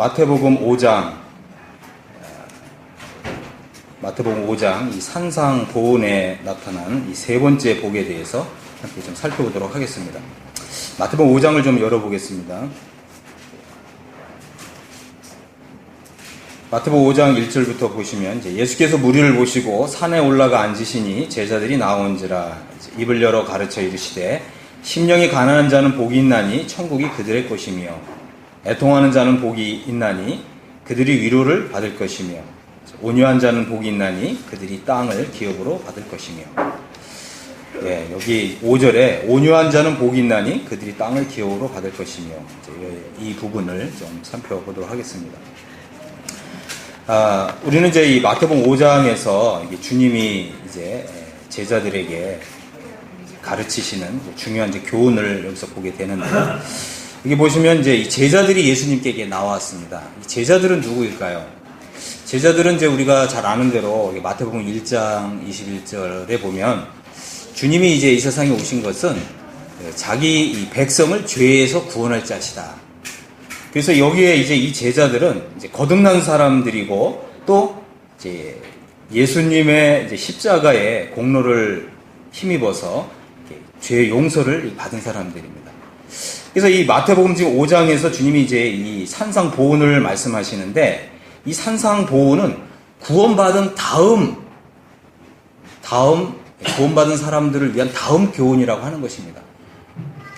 마태복음 5장 이 산상 보훈에 나타난 이 세 번째 복에 대해서 함께 좀 살펴보도록 하겠습니다. 마태복음 5장을 좀 열어보겠습니다. 마태복음 5장 1절부터 보시면 이제 예수께서 무리를 보시고 산에 올라가 앉으시니 제자들이 나온지라 입을 열어 가르쳐 이르시되 심령이 가난한 자는 복이 있나니 천국이 그들의 것이며 애통하는 자는 복이 있나니 그들이 위로를 받을 것이며 온유한 자는 복이 있나니 그들이 땅을 기업으로 받을 것이며. 여기 5절에 온유한 자는 복이 있나니 그들이 땅을 기업으로 받을 것이며, 이 부분을 좀 살펴보도록 하겠습니다. 우리는 이제 이 마태복음 5장에서 주님이 이제 제자들에게 가르치시는 중요한 이제 교훈을 여기서 보게 되는데, 여기 보시면 이제 이 제자들이 예수님께 나왔습니다. 이 제자들은 누구일까요? 제자들은 이제 우리가 잘 아는 대로 마태복음 1장 21절에 보면 주님이 이제 이 세상에 오신 것은 자기 이 백성을 죄에서 구원할 자시다. 그래서 여기에 이제 이 제자들은 이제 거듭난 사람들이고 또 이제 예수님의 이제 십자가의 공로를 힘입어서 죄 용서를 받은 사람들입니다. 그래서 이 마태복음 지금 5장에서 주님이 이제 이 산상 보훈을 말씀하시는데, 이 산상 보훈은 구원받은 구원받은 사람들을 위한 다음 교훈이라고 하는 것입니다.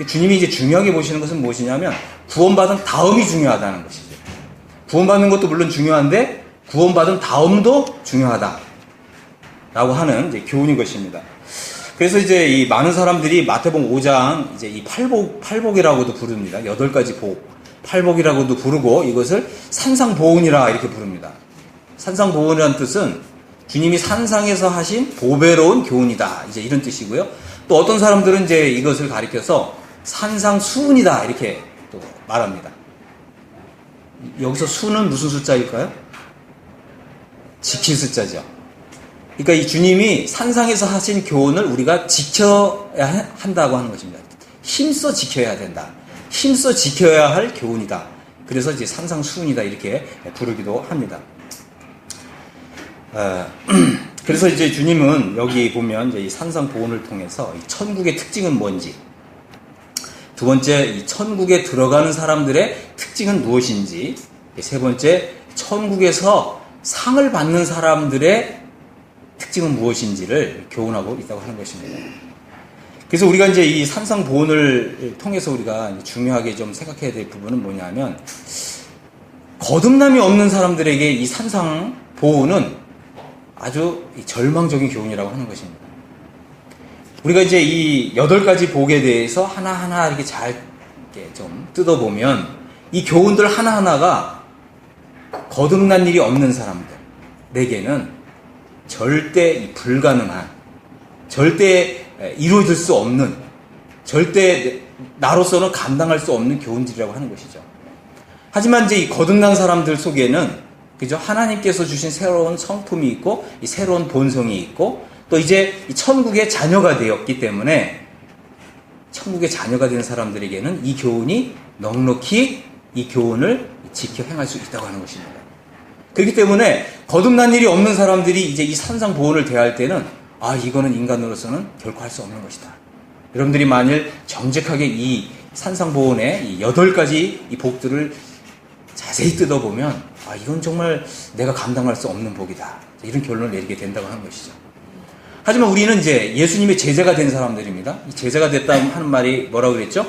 주님이 이제 중요하게 보시는 것은 무엇이냐면 구원받은 다음이 중요하다는 것이죠. 구원받는 것도 물론 중요한데 구원받은 다음도 중요하다라고 하는 이제 교훈인 것입니다. 그래서 이제 이 많은 사람들이 마태복음 5장 이제 이 팔복이라고도 부릅니다. 8가지 복, 팔복이라고도 부르고 이것을 산상보훈이라 이렇게 부릅니다. 산상보훈이라는 뜻은 주님이 산상에서 하신 보배로운 교훈이다, 이제 이런 뜻이고요. 또 어떤 사람들은 이제 이것을 가리켜서 산상수훈이다 이렇게 또 말합니다. 여기서 수는 무슨 숫자일까요? 지킬 숫자죠. 그러니까 이 주님이 산상에서 하신 교훈을 우리가 지켜야 한다고 하는 것입니다. 힘써 지켜야 된다. 힘써 지켜야 할 교훈이다. 그래서 이제 산상수훈이다 이렇게 부르기도 합니다. 그래서 이제 주님은 여기 보면 이제 이 산상보훈을 통해서 이 천국의 특징은 뭔지, 두 번째 이 천국에 들어가는 사람들의 특징은 무엇인지, 세 번째 천국에서 상을 받는 사람들의 특징은 무엇인지를 교훈하고 있다고 하는 것입니다. 그래서 우리가 이제 이 산상보훈을 통해서 우리가 중요하게 좀 생각해야 될 부분은 뭐냐면, 거듭남이 없는 사람들에게 이 산상보훈은 아주 절망적인 교훈이라고 하는 것입니다. 우리가 이제 이 8가지 복에 대해서 하나하나 이렇게 잘 좀 뜯어보면 이 교훈들 하나하나가 거듭난 일이 없는 사람들에게는 절대 불가능한, 절대 이루어질 수 없는, 절대 나로서는 감당할 수 없는 교훈들이라고 하는 것이죠. 하지만 이제 이 거듭난 사람들 속에는 그죠? 하나님께서 주신 새로운 성품이 있고, 이 새로운 본성이 있고, 또 이제 이 천국의 자녀가 되었기 때문에 천국의 자녀가 된 사람들에게는 이 교훈이 넉넉히 이 교훈을 지켜 행할 수 있다고 하는 것입니다. 그렇기 때문에 거듭난 일이 없는 사람들이 이제 이 산상보훈을 대할 때는 이거는 인간으로서는 결코 할 수 없는 것이다. 여러분들이 만일 정직하게 이 산상보훈의 이 8가지 이 복들을 자세히 뜯어보면 이건 정말 내가 감당할 수 없는 복이다, 이런 결론을 내리게 된다고 하는 것이죠. 하지만 우리는 이제 예수님의 제자가 된 사람들입니다. 이 제자가 됐다 하는 말이 뭐라고 그랬죠?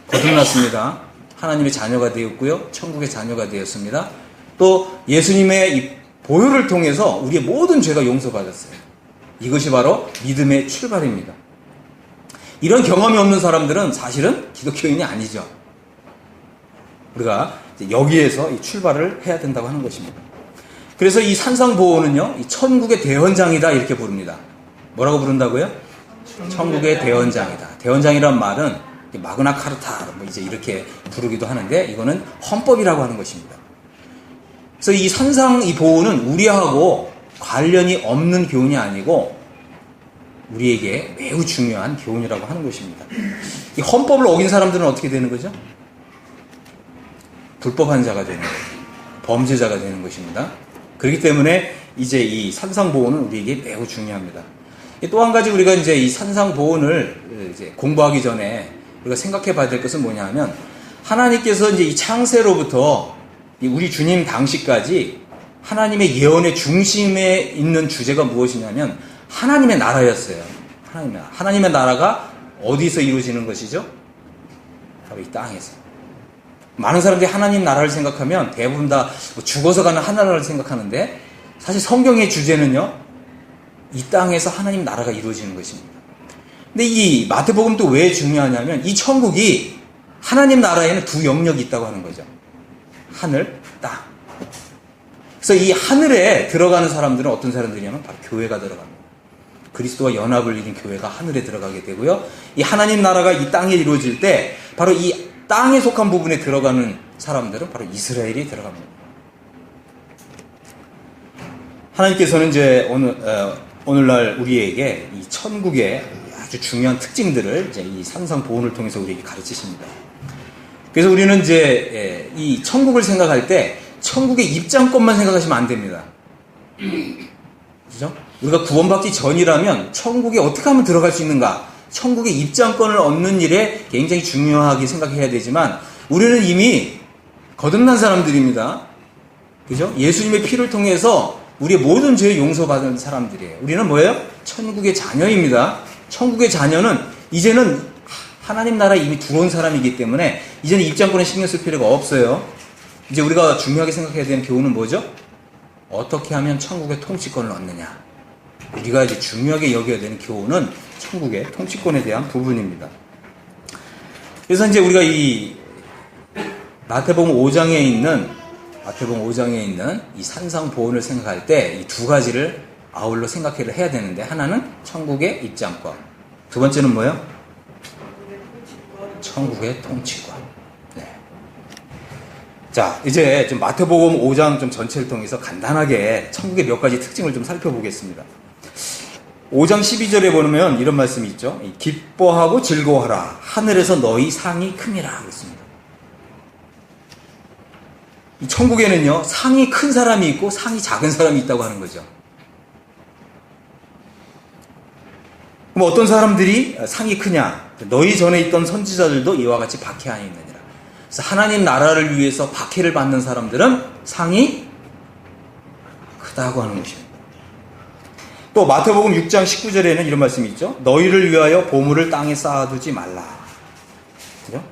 거듭났습니다. 하나님의 자녀가 되었고요, 천국의 자녀가 되었습니다. 또 예수님의 이 보혈을 통해서 우리의 모든 죄가 용서받았어요. 이것이 바로 믿음의 출발입니다. 이런 경험이 없는 사람들은 사실은 기독교인이 아니죠. 우리가 여기에서 이 출발을 해야 된다고 하는 것입니다. 그래서 이 산상보훈은요, 이 천국의 대헌장이다 이렇게 부릅니다. 뭐라고 부른다고요? 천국의 대헌장이다. 대헌장이란 말은 마그나 카르타 이제 이렇게 부르기도 하는데, 이거는 헌법이라고 하는 것입니다. 그래서 이 산상보훈은 우리하고 관련이 없는 교훈이 아니고 우리에게 매우 중요한 교훈이라고 하는 것입니다. 이 헌법을 어긴 사람들은 어떻게 되는 거죠? 불법한 자가 되는 거예요. 범죄자가 되는 것입니다. 그렇기 때문에 이제 이 산상보훈은 우리에게 매우 중요합니다. 또 한 가지 우리가 이제 이 산상보훈을 이제 공부하기 전에 우리가 생각해 봐야 될 것은 뭐냐 하면, 하나님께서 이제 이 창세로부터 우리 주님 당시까지 하나님의 예언의 중심에 있는 주제가 무엇이냐면 하나님의 나라였어요. 하나님의 나라가 어디서 이루어지는 것이죠? 바로 이 땅에서. 많은 사람들이 하나님 나라를 생각하면 대부분 다 죽어서 가는 하나님을 생각하는데, 사실 성경의 주제는요, 이 땅에서 하나님 나라가 이루어지는 것입니다. 근데 이 마태복음도 왜 중요하냐면, 이 천국이 하나님 나라에는 두 영역이 있다고 하는 거죠. 하늘, 땅. 그래서 이 하늘에 들어가는 사람들은 어떤 사람들이냐면 바로 교회가 들어갑니다. 그리스도와 연합을 이룬 교회가 하늘에 들어가게 되고요. 이 하나님 나라가 이 땅에 이루어질 때 바로 이 땅에 속한 부분에 들어가는 사람들은 바로 이스라엘이 들어갑니다. 하나님께서는 이제 오늘날 우리에게 이 천국의 아주 중요한 특징들을 이제 이 산상보훈을 통해서 우리에게 가르치십니다. 그래서 우리는 이제 이 천국을 생각할 때 천국의 입장권만 생각하시면 안 됩니다. 그죠? 우리가 구원받기 전이라면 천국에 어떻게 하면 들어갈 수 있는가? 천국의 입장권을 얻는 일에 굉장히 중요하게 생각해야 되지만, 우리는 이미 거듭난 사람들입니다. 그죠? 예수님의 피를 통해서 우리의 모든 죄 용서받은 사람들이에요. 우리는 뭐예요? 천국의 자녀입니다. 천국의 자녀는 이제는 하나님 나라에 이미 들어온 사람이기 때문에 이제는 입장권에 신경 쓸 필요가 없어요. 이제 우리가 중요하게 생각해야 되는 교훈은 뭐죠? 어떻게 하면 천국의 통치권을 얻느냐. 우리가 이제 중요하게 여겨야 되는 교훈은 천국의 통치권에 대한 부분입니다. 그래서 이제 우리가 이 마태복음 5장에 있는 이 산상보훈을 생각할 때 이 두 가지를 아울러 생각을 해야 되는데, 하나는 천국의 입장권, 두 번째는 뭐예요? 천국의 통치권. 네. 자, 이제 좀 마태복음 5장 좀 전체를 통해서 간단하게 천국의 몇 가지 특징을 좀 살펴보겠습니다. 5장 12절에 보면 이런 말씀이 있죠. 기뻐하고 즐거워하라. 하늘에서 너희 상이 큼이라. 그랬습니다. 이 천국에는요, 상이 큰 사람이 있고 상이 작은 사람이 있다고 하는 거죠. 그럼 어떤 사람들이 상이 크냐? 너희 전에 있던 선지자들도 이와 같이 박해 안에 있느니라. 그래서 하나님 나라를 위해서 박해를 받는 사람들은 상이 크다고 하는 것입니다. 또 마태복음 6장 19절에는 이런 말씀이 있죠. 너희를 위하여 보물을 땅에 쌓아두지 말라. 그죠?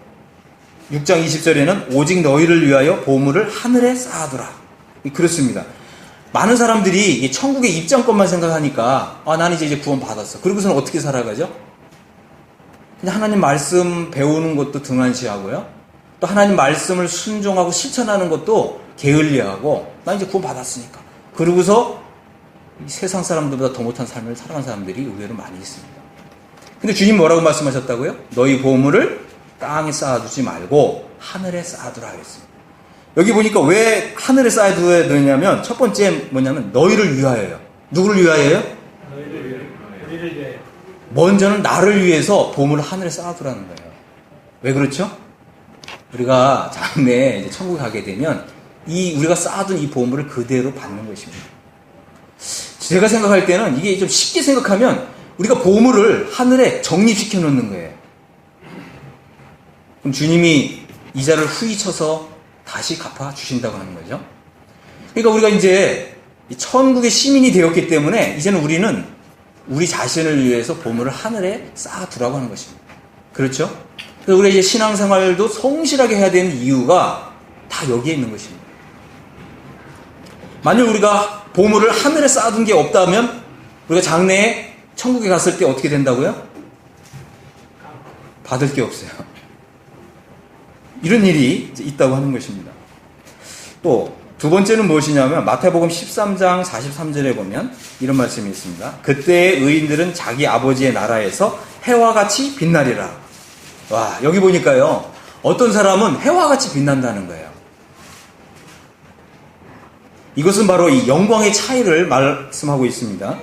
6장 20절에는 오직 너희를 위하여 보물을 하늘에 쌓아두라. 그렇습니다. 많은 사람들이 이 천국의 입장권만 생각하니까 나는 이제 구원 받았어. 그러고서는 어떻게 살아가죠? 그냥 하나님 말씀 배우는 것도 등한시하고요. 또 하나님 말씀을 순종하고 실천하는 것도 게을리하고, 나 이제 구원 받았으니까. 그러고서 세상 사람들보다 더 못한 삶을 살아간 사람들이 의외로 많이 있습니다. 근데 주님 뭐라고 말씀하셨다고요? 너희 보물을 땅에 쌓아두지 말고 하늘에 쌓아두라 하겠습니다. 여기 보니까 왜 하늘에 쌓아둬야 되냐면, 첫 번째 뭐냐면 너희를 위하여요. 누구를 위하여요? 너희를 위하여. 먼저는 나를 위해서 보물을 하늘에 쌓아두라는 거예요. 왜 그렇죠? 우리가 장래에 이제 천국에 가게 되면 우리가 쌓아둔 이 보물을 그대로 받는 것입니다. 제가 생각할 때는 이게 좀 쉽게 생각하면 우리가 보물을 하늘에 적립시켜 놓는 거예요. 그럼 주님이 이자를 후히 쳐서 다시 갚아 주신다고 하는 거죠. 그러니까 우리가 이제 천국의 시민이 되었기 때문에 이제는 우리는 우리 자신을 위해서 보물을 하늘에 쌓아두라고 하는 것입니다. 그렇죠? 그래서 우리가 이제 신앙생활도 성실하게 해야 되는 이유가 다 여기에 있는 것입니다. 만약 우리가 보물을 하늘에 쌓아둔 게 없다면 우리가 장래에 천국에 갔을 때 어떻게 된다고요? 받을 게 없어요. 이런 일이 있다고 하는 것입니다. 또 두 번째는 무엇이냐면 마태복음 13장 43절에 보면 이런 말씀이 있습니다. 그때의 의인들은 자기 아버지의 나라에서 해와 같이 빛나리라. 와, 여기 보니까요, 어떤 사람은 해와 같이 빛난다는 거예요. 이것은 바로 이 영광의 차이를 말씀하고 있습니다.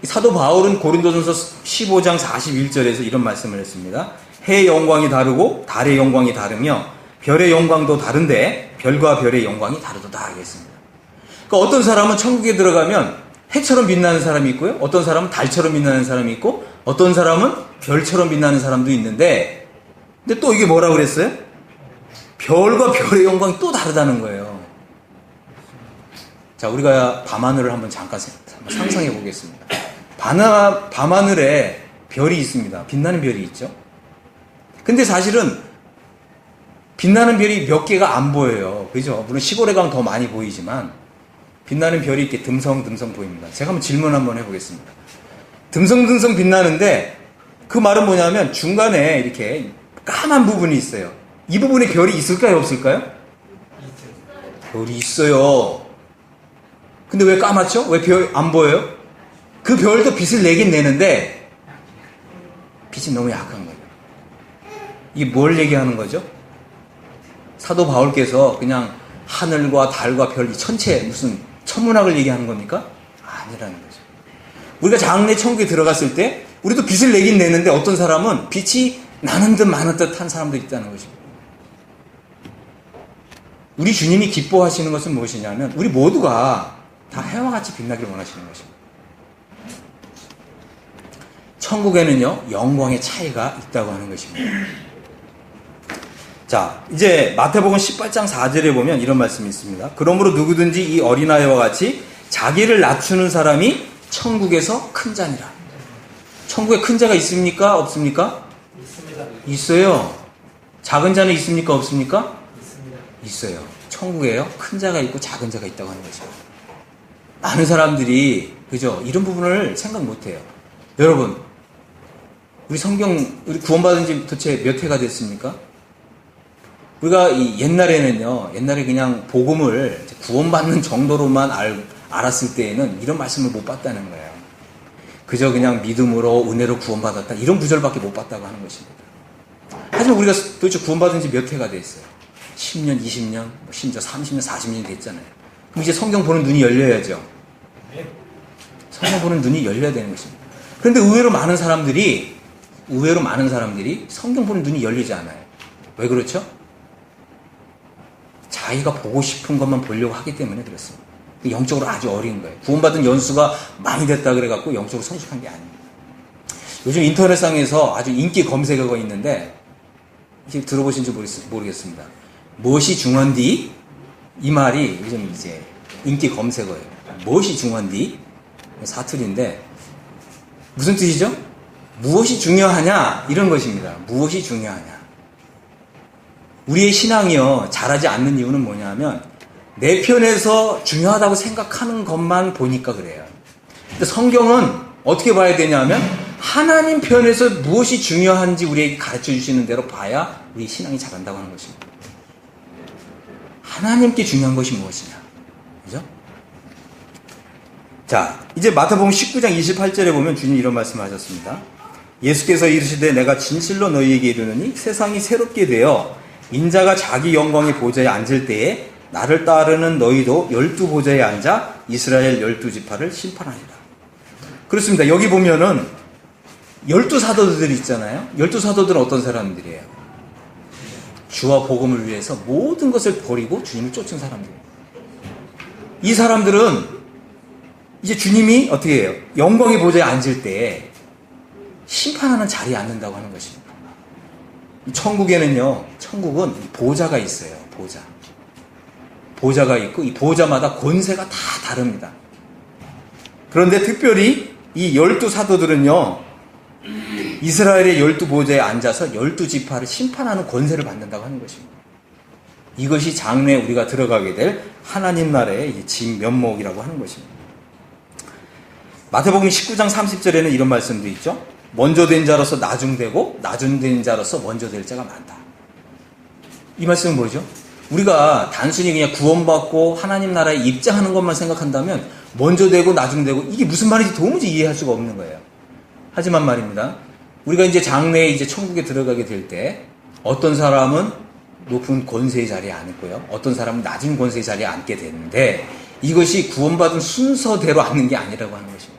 사도 바울은 고린도전서 15장 41절에서 이런 말씀을 했습니다. 해의 영광이 다르고 달의 영광이 다르며 별의 영광도 다른데 별과 별의 영광이 다르도다 하겠습니다. 그러니까 어떤 사람은 천국에 들어가면 해처럼 빛나는 사람이 있고요. 어떤 사람은 달처럼 빛나는 사람이 있고 어떤 사람은 별처럼 빛나는 사람도 있는데 근데 또 이게 뭐라고 그랬어요? 별과 별의 영광이 또 다르다는 거예요. 자, 우리가 밤하늘을 한번 잠깐 상상해 보겠습니다. 밤하늘에 별이 있습니다. 빛나는 별이 있죠. 근데 사실은 빛나는 별이 몇 개가 안 보여요. 그죠? 물론 시골에 가면 더 많이 보이지만 빛나는 별이 이렇게 듬성듬성 보입니다. 제가 한번 질문 한번 해보겠습니다. 듬성듬성 빛나는데 그 말은 뭐냐면 중간에 이렇게 까만 부분이 있어요. 이 부분에 별이 있을까요? 없을까요? 별이 있어요. 근데 왜 까맣죠? 왜 별 안 보여요? 그 별도 빛을 내긴 내는데 빛이 너무 약한 거예요. 이게 뭘 얘기하는 거죠? 사도 바울께서 그냥 하늘과 달과 별, 이 천체 무슨 천문학을 얘기하는 겁니까? 아니라는 거죠. 우리가 장래 천국에 들어갔을 때 우리도 빛을 내긴 내는데 어떤 사람은 빛이 나는 듯 마는 듯 한 사람도 있다는 것입니다. 우리 주님이 기뻐하시는 것은 무엇이냐면 우리 모두가 다 해와 같이 빛나기를 원하시는 것입니다. 천국에는요, 영광의 차이가 있다고 하는 것입니다. 자, 이제 마태복음 18장 4절에 보면 이런 말씀이 있습니다. 그러므로 누구든지 이 어린아이와 같이 자기를 낮추는 사람이 천국에서 큰 자니라. 천국에 큰 자가 있습니까? 없습니까? 있습니다. 있어요. 작은 자는 있습니까? 없습니까? 있습니다. 있어요. 천국에요. 큰 자가 있고 작은 자가 있다고 하는 거죠. 많은 사람들이 그죠? 이런 부분을 생각 못해요. 여러분, 우리 구원받은 지 도대체 몇 해가 됐습니까? 우리가 옛날에 그냥 복음을 구원받는 정도로만 알았을 때에는 이런 말씀을 못 봤다는 거예요. 그저 그냥 믿음으로 은혜로 구원받았다 이런 구절밖에 못 봤다고 하는 것입니다. 하지만 우리가 도대체 구원받은 지 몇 해가 됐어요? 10년, 20년, 심지어 30년, 40년이 됐잖아요. 그럼 이제 성경 보는 눈이 열려야죠. 성경 보는 눈이 열려야 되는 것입니다. 그런데 의외로 많은 사람들이 성경 보는 눈이 열리지 않아요. 왜 그렇죠? 자기가 보고 싶은 것만 보려고 하기 때문에 그렇습니다. 영적으로 아주 어린 거예요. 구원받은 연수가 많이 됐다 그래갖고 영적으로 성숙한 게 아닙니다. 요즘 인터넷상에서 아주 인기 검색어가 있는데 이제 들어보신지 모르겠습니다. 무엇이 중요한디? 이 말이 요즘 이제 인기 검색어예요. 무엇이 중요한디? 사투리인데 무슨 뜻이죠? 무엇이 중요하냐? 이런 것입니다. 무엇이 중요하냐? 우리의 신앙이요, 잘하지 않는 이유는 뭐냐면 내 편에서 중요하다고 생각하는 것만 보니까 그래요. 근데 성경은 어떻게 봐야 되냐면 하나님 편에서 무엇이 중요한지 우리에게 가르쳐 주시는 대로 봐야 우리 신앙이 자란다고 하는 것입니다. 하나님께 중요한 것이 무엇이냐? 그죠? 자, 이제 마태복음 19장 28절에 보면 주님 이런 말씀을 하셨습니다. 예수께서 이르시되 내가 진실로 너희에게 이르노니 세상이 새롭게 되어 인자가 자기 영광의 보좌에 앉을 때에 나를 따르는 너희도 12보좌에 앉아 이스라엘 12지파를 심판하리라. 그렇습니다. 여기 보면은 12사도들이 있잖아요. 12사도들은 어떤 사람들이에요? 주와 복음을 위해서 모든 것을 버리고 주님을 쫓은 사람들이에요. 이 사람들은 이제 주님이 어떻게 해요? 영광의 보좌에 앉을 때 심판하는 자리에 앉는다고 하는 것입니다. 천국은 보좌가 있어요. 보좌가 있고 이 보좌마다 권세가 다 다릅니다. 그런데 특별히 이 12사도들은요, 이스라엘의 12보좌에 앉아서 12지파를 심판하는 권세를 받는다고 하는 것입니다. 이것이 장래에 우리가 들어가게 될 하나님 나라의 진면목이라고 하는 것입니다. 마태복음 19장 30절에는 이런 말씀도 있죠. 먼저 된 자로서 나중되고 나중된 자로서 먼저 될 자가 많다. 이 말씀은 뭐죠? 우리가 단순히 그냥 구원받고 하나님 나라에 입장하는 것만 생각한다면 먼저 되고 나중되고 이게 무슨 말인지 도무지 이해할 수가 없는 거예요. 하지만 말입니다. 우리가 이제 장래에 이제 천국에 들어가게 될 때 어떤 사람은 높은 권세의 자리에 앉고요. 어떤 사람은 낮은 권세의 자리에 앉게 되는데 이것이 구원받은 순서대로 앉는 게 아니라고 하는 것입니다.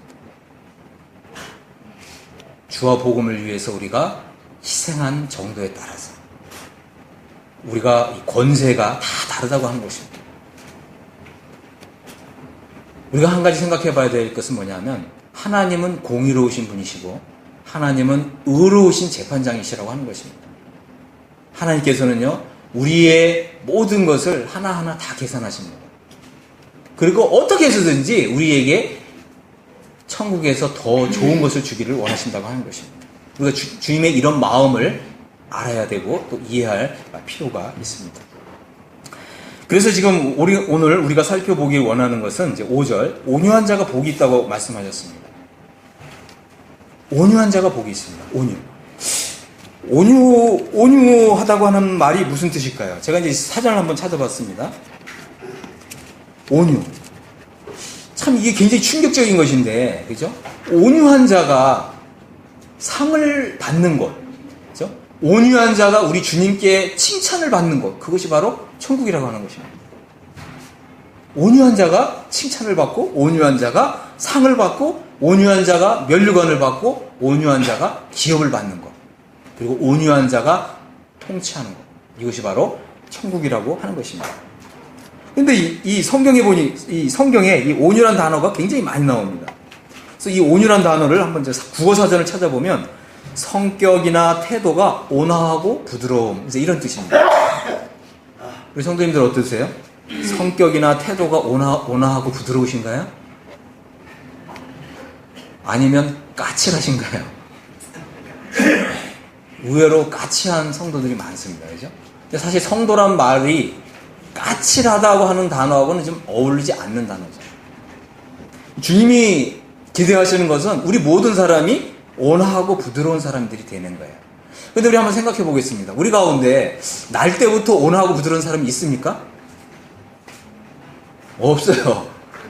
주와 복음을 위해서 우리가 희생한 정도에 따라서 우리가 이 권세가 다 다르다고 하는 것입니다. 우리가 한 가지 생각해 봐야 될 것은 뭐냐면 하나님은 공의로우신 분이시고 하나님은 의로우신 재판장이시라고 하는 것입니다. 하나님께서는요, 우리의 모든 것을 하나하나 다 계산하십니다. 그리고 어떻게 해서든지 우리에게 천국에서 더 좋은 것을 주기를 원하신다고 하는 것입니다. 우리가 주님의 이런 마음을 알아야 되고 또 이해할 필요가 있습니다. 그래서 지금 오늘 우리가 살펴보기 원하는 것은 이제 5절, 온유한 자가 복이 있다고 말씀하셨습니다. 온유한 자가 복이 있습니다. 온유하다고 하는 말이 무슨 뜻일까요? 제가 이제 사전을 한번 찾아봤습니다. 온유. 참 이게 굉장히 충격적인 것인데, 그죠? 온유한 자가 상을 받는 것, 그죠? 온유한 자가 우리 주님께 칭찬을 받는 것, 그것이 바로 천국이라고 하는 것입니다. 온유한 자가 칭찬을 받고, 온유한 자가 상을 받고, 온유한 자가 면류관을 받고, 온유한 자가 기업을 받는 것, 그리고 온유한 자가 통치하는 것, 이것이 바로 천국이라고 하는 것입니다. 근데 이 성경에 보니, 이 성경에 이 온유란 단어가 굉장히 많이 나옵니다. 그래서 이 온유란 단어를 한번 이제 국어사전을 찾아보면 성격이나 태도가 온화하고 부드러움, 이제 이런 뜻입니다. 우리 성도님들 어떠세요? 성격이나 태도가 온화하고 부드러우신가요? 아니면 까칠하신가요? 의외로 까칠한 성도들이 많습니다. 그죠? 근데 사실 성도란 말이 까칠하다고 하는 단어하고는 좀 어울리지 않는 단어죠. 주님이 기대하시는 것은 우리 모든 사람이 온화하고 부드러운 사람들이 되는 거예요. 그런데 우리 한번 생각해 보겠습니다. 우리 가운데 날 때부터 온화하고 부드러운 사람이 있습니까? 없어요.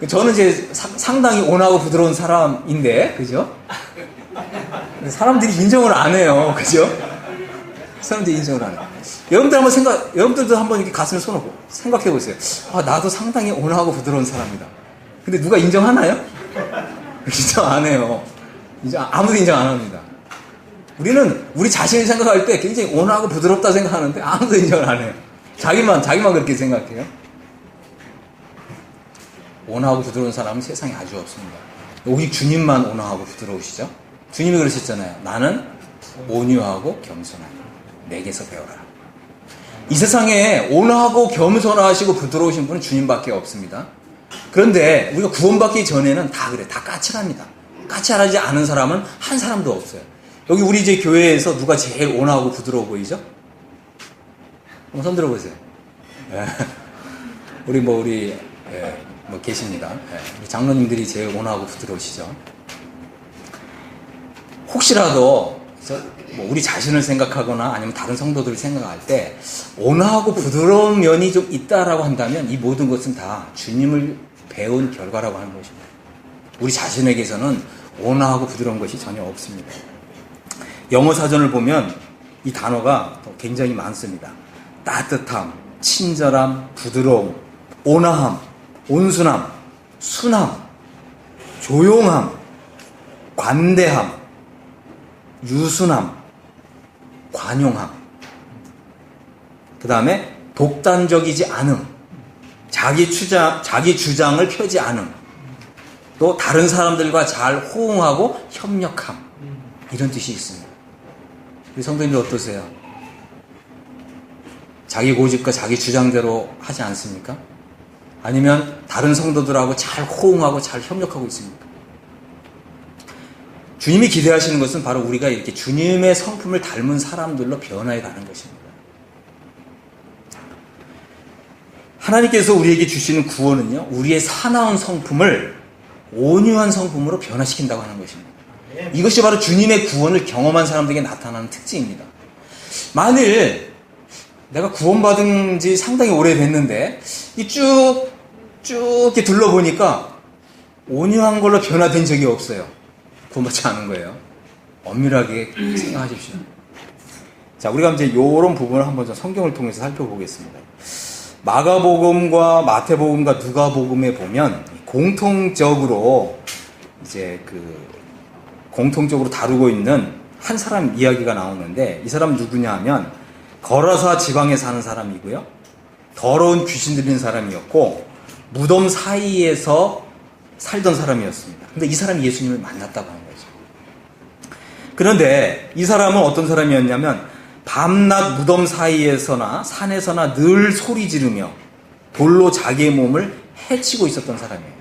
저는 이제 상당히 온화하고 부드러운 사람인데, 그죠? 사람들이 인정을 안 해요. 그죠? 사람들이 인정을 안 해요. 여러분들도 한번 이렇게 가슴에 손 얹고 생각해 보세요. 아, 나도 상당히 온화하고 부드러운 사람이다. 근데 누가 인정하나요? 인정 안 해요. 아무도 인정 안 합니다. 우리는 우리 자신을 생각할 때 굉장히 온화하고 부드럽다 생각하는데 아무도 인정을 안 해요. 자기만 그렇게 생각해요. 온화하고 부드러운 사람은 세상에 아주 없습니다. 오직 주님만 온화하고 부드러우시죠? 주님이 그러셨잖아요. 나는 온유하고 겸손하니 내게서 배워라. 이 세상에 온화하고 겸손하시고 부드러우신 분은 주님밖에 없습니다. 그런데 우리가 구원받기 전에는 다 그래. 다 까칠합니다. 까칠하지 않은 사람은 한 사람도 없어요. 여기 우리 이제 교회에서 누가 제일 온화하고 부드러워 보이죠? 한번 손 들어보세요. 우리 계십니다. 우리 장로님들이 제일 온화하고 부드러우시죠? 혹시라도 우리 자신을 생각하거나 아니면 다른 성도들을 생각할 때 온화하고 부드러운 면이 좀 있다라고 한다면 이 모든 것은 다 주님을 배운 결과라고 하는 것입니다. 우리 자신에게서는 온화하고 부드러운 것이 전혀 없습니다. 영어 사전을 보면 이 단어가 굉장히 많습니다. 따뜻함, 친절함, 부드러움, 온화함, 온순함, 순함, 조용함, 관대함, 유순함, 관용함, 그 다음에 독단적이지 않음, 자기 주장을 펴지 않음, 또 다른 사람들과 잘 호응하고 협력함, 이런 뜻이 있습니다. 우리 성도님들 어떠세요? 자기 고집과 자기 주장대로 하지 않습니까? 아니면 다른 성도들하고 잘 호응하고 잘 협력하고 있습니까? 주님이 기대하시는 것은 바로 우리가 이렇게 주님의 성품을 닮은 사람들로 변화해 가는 것입니다. 하나님께서 우리에게 주시는 구원은요, 우리의 사나운 성품을 온유한 성품으로 변화시킨다고 하는 것입니다. 이것이 바로 주님의 구원을 경험한 사람들에게 나타나는 특징입니다. 만일 내가 구원받은 지 상당히 오래됐는데 쭉 이렇게 둘러보니까 온유한 걸로 변화된 적이 없어요. 구원받지 않은 거예요. 엄밀하게 생각하십시오. 자, 우리가 이제 이런 부분을 한번 좀 성경을 통해서 살펴보겠습니다. 마가복음과 마태복음과 누가복음에 보면 공통적으로 다루고 있는 한 사람 이야기가 나오는데, 이 사람 누구냐 하면 거라사 지방에 사는 사람이고요. 더러운 귀신 들린 사람이었고 무덤 사이에서 살던 사람이었습니다. 근데 이 사람이 예수님을 만났다고 하는 거죠. 그런데 이 사람은 어떤 사람이었냐면 밤낮 무덤 사이에서나 산에서나 늘 소리 지르며 돌로 자기의 몸을 해치고 있었던 사람이에요.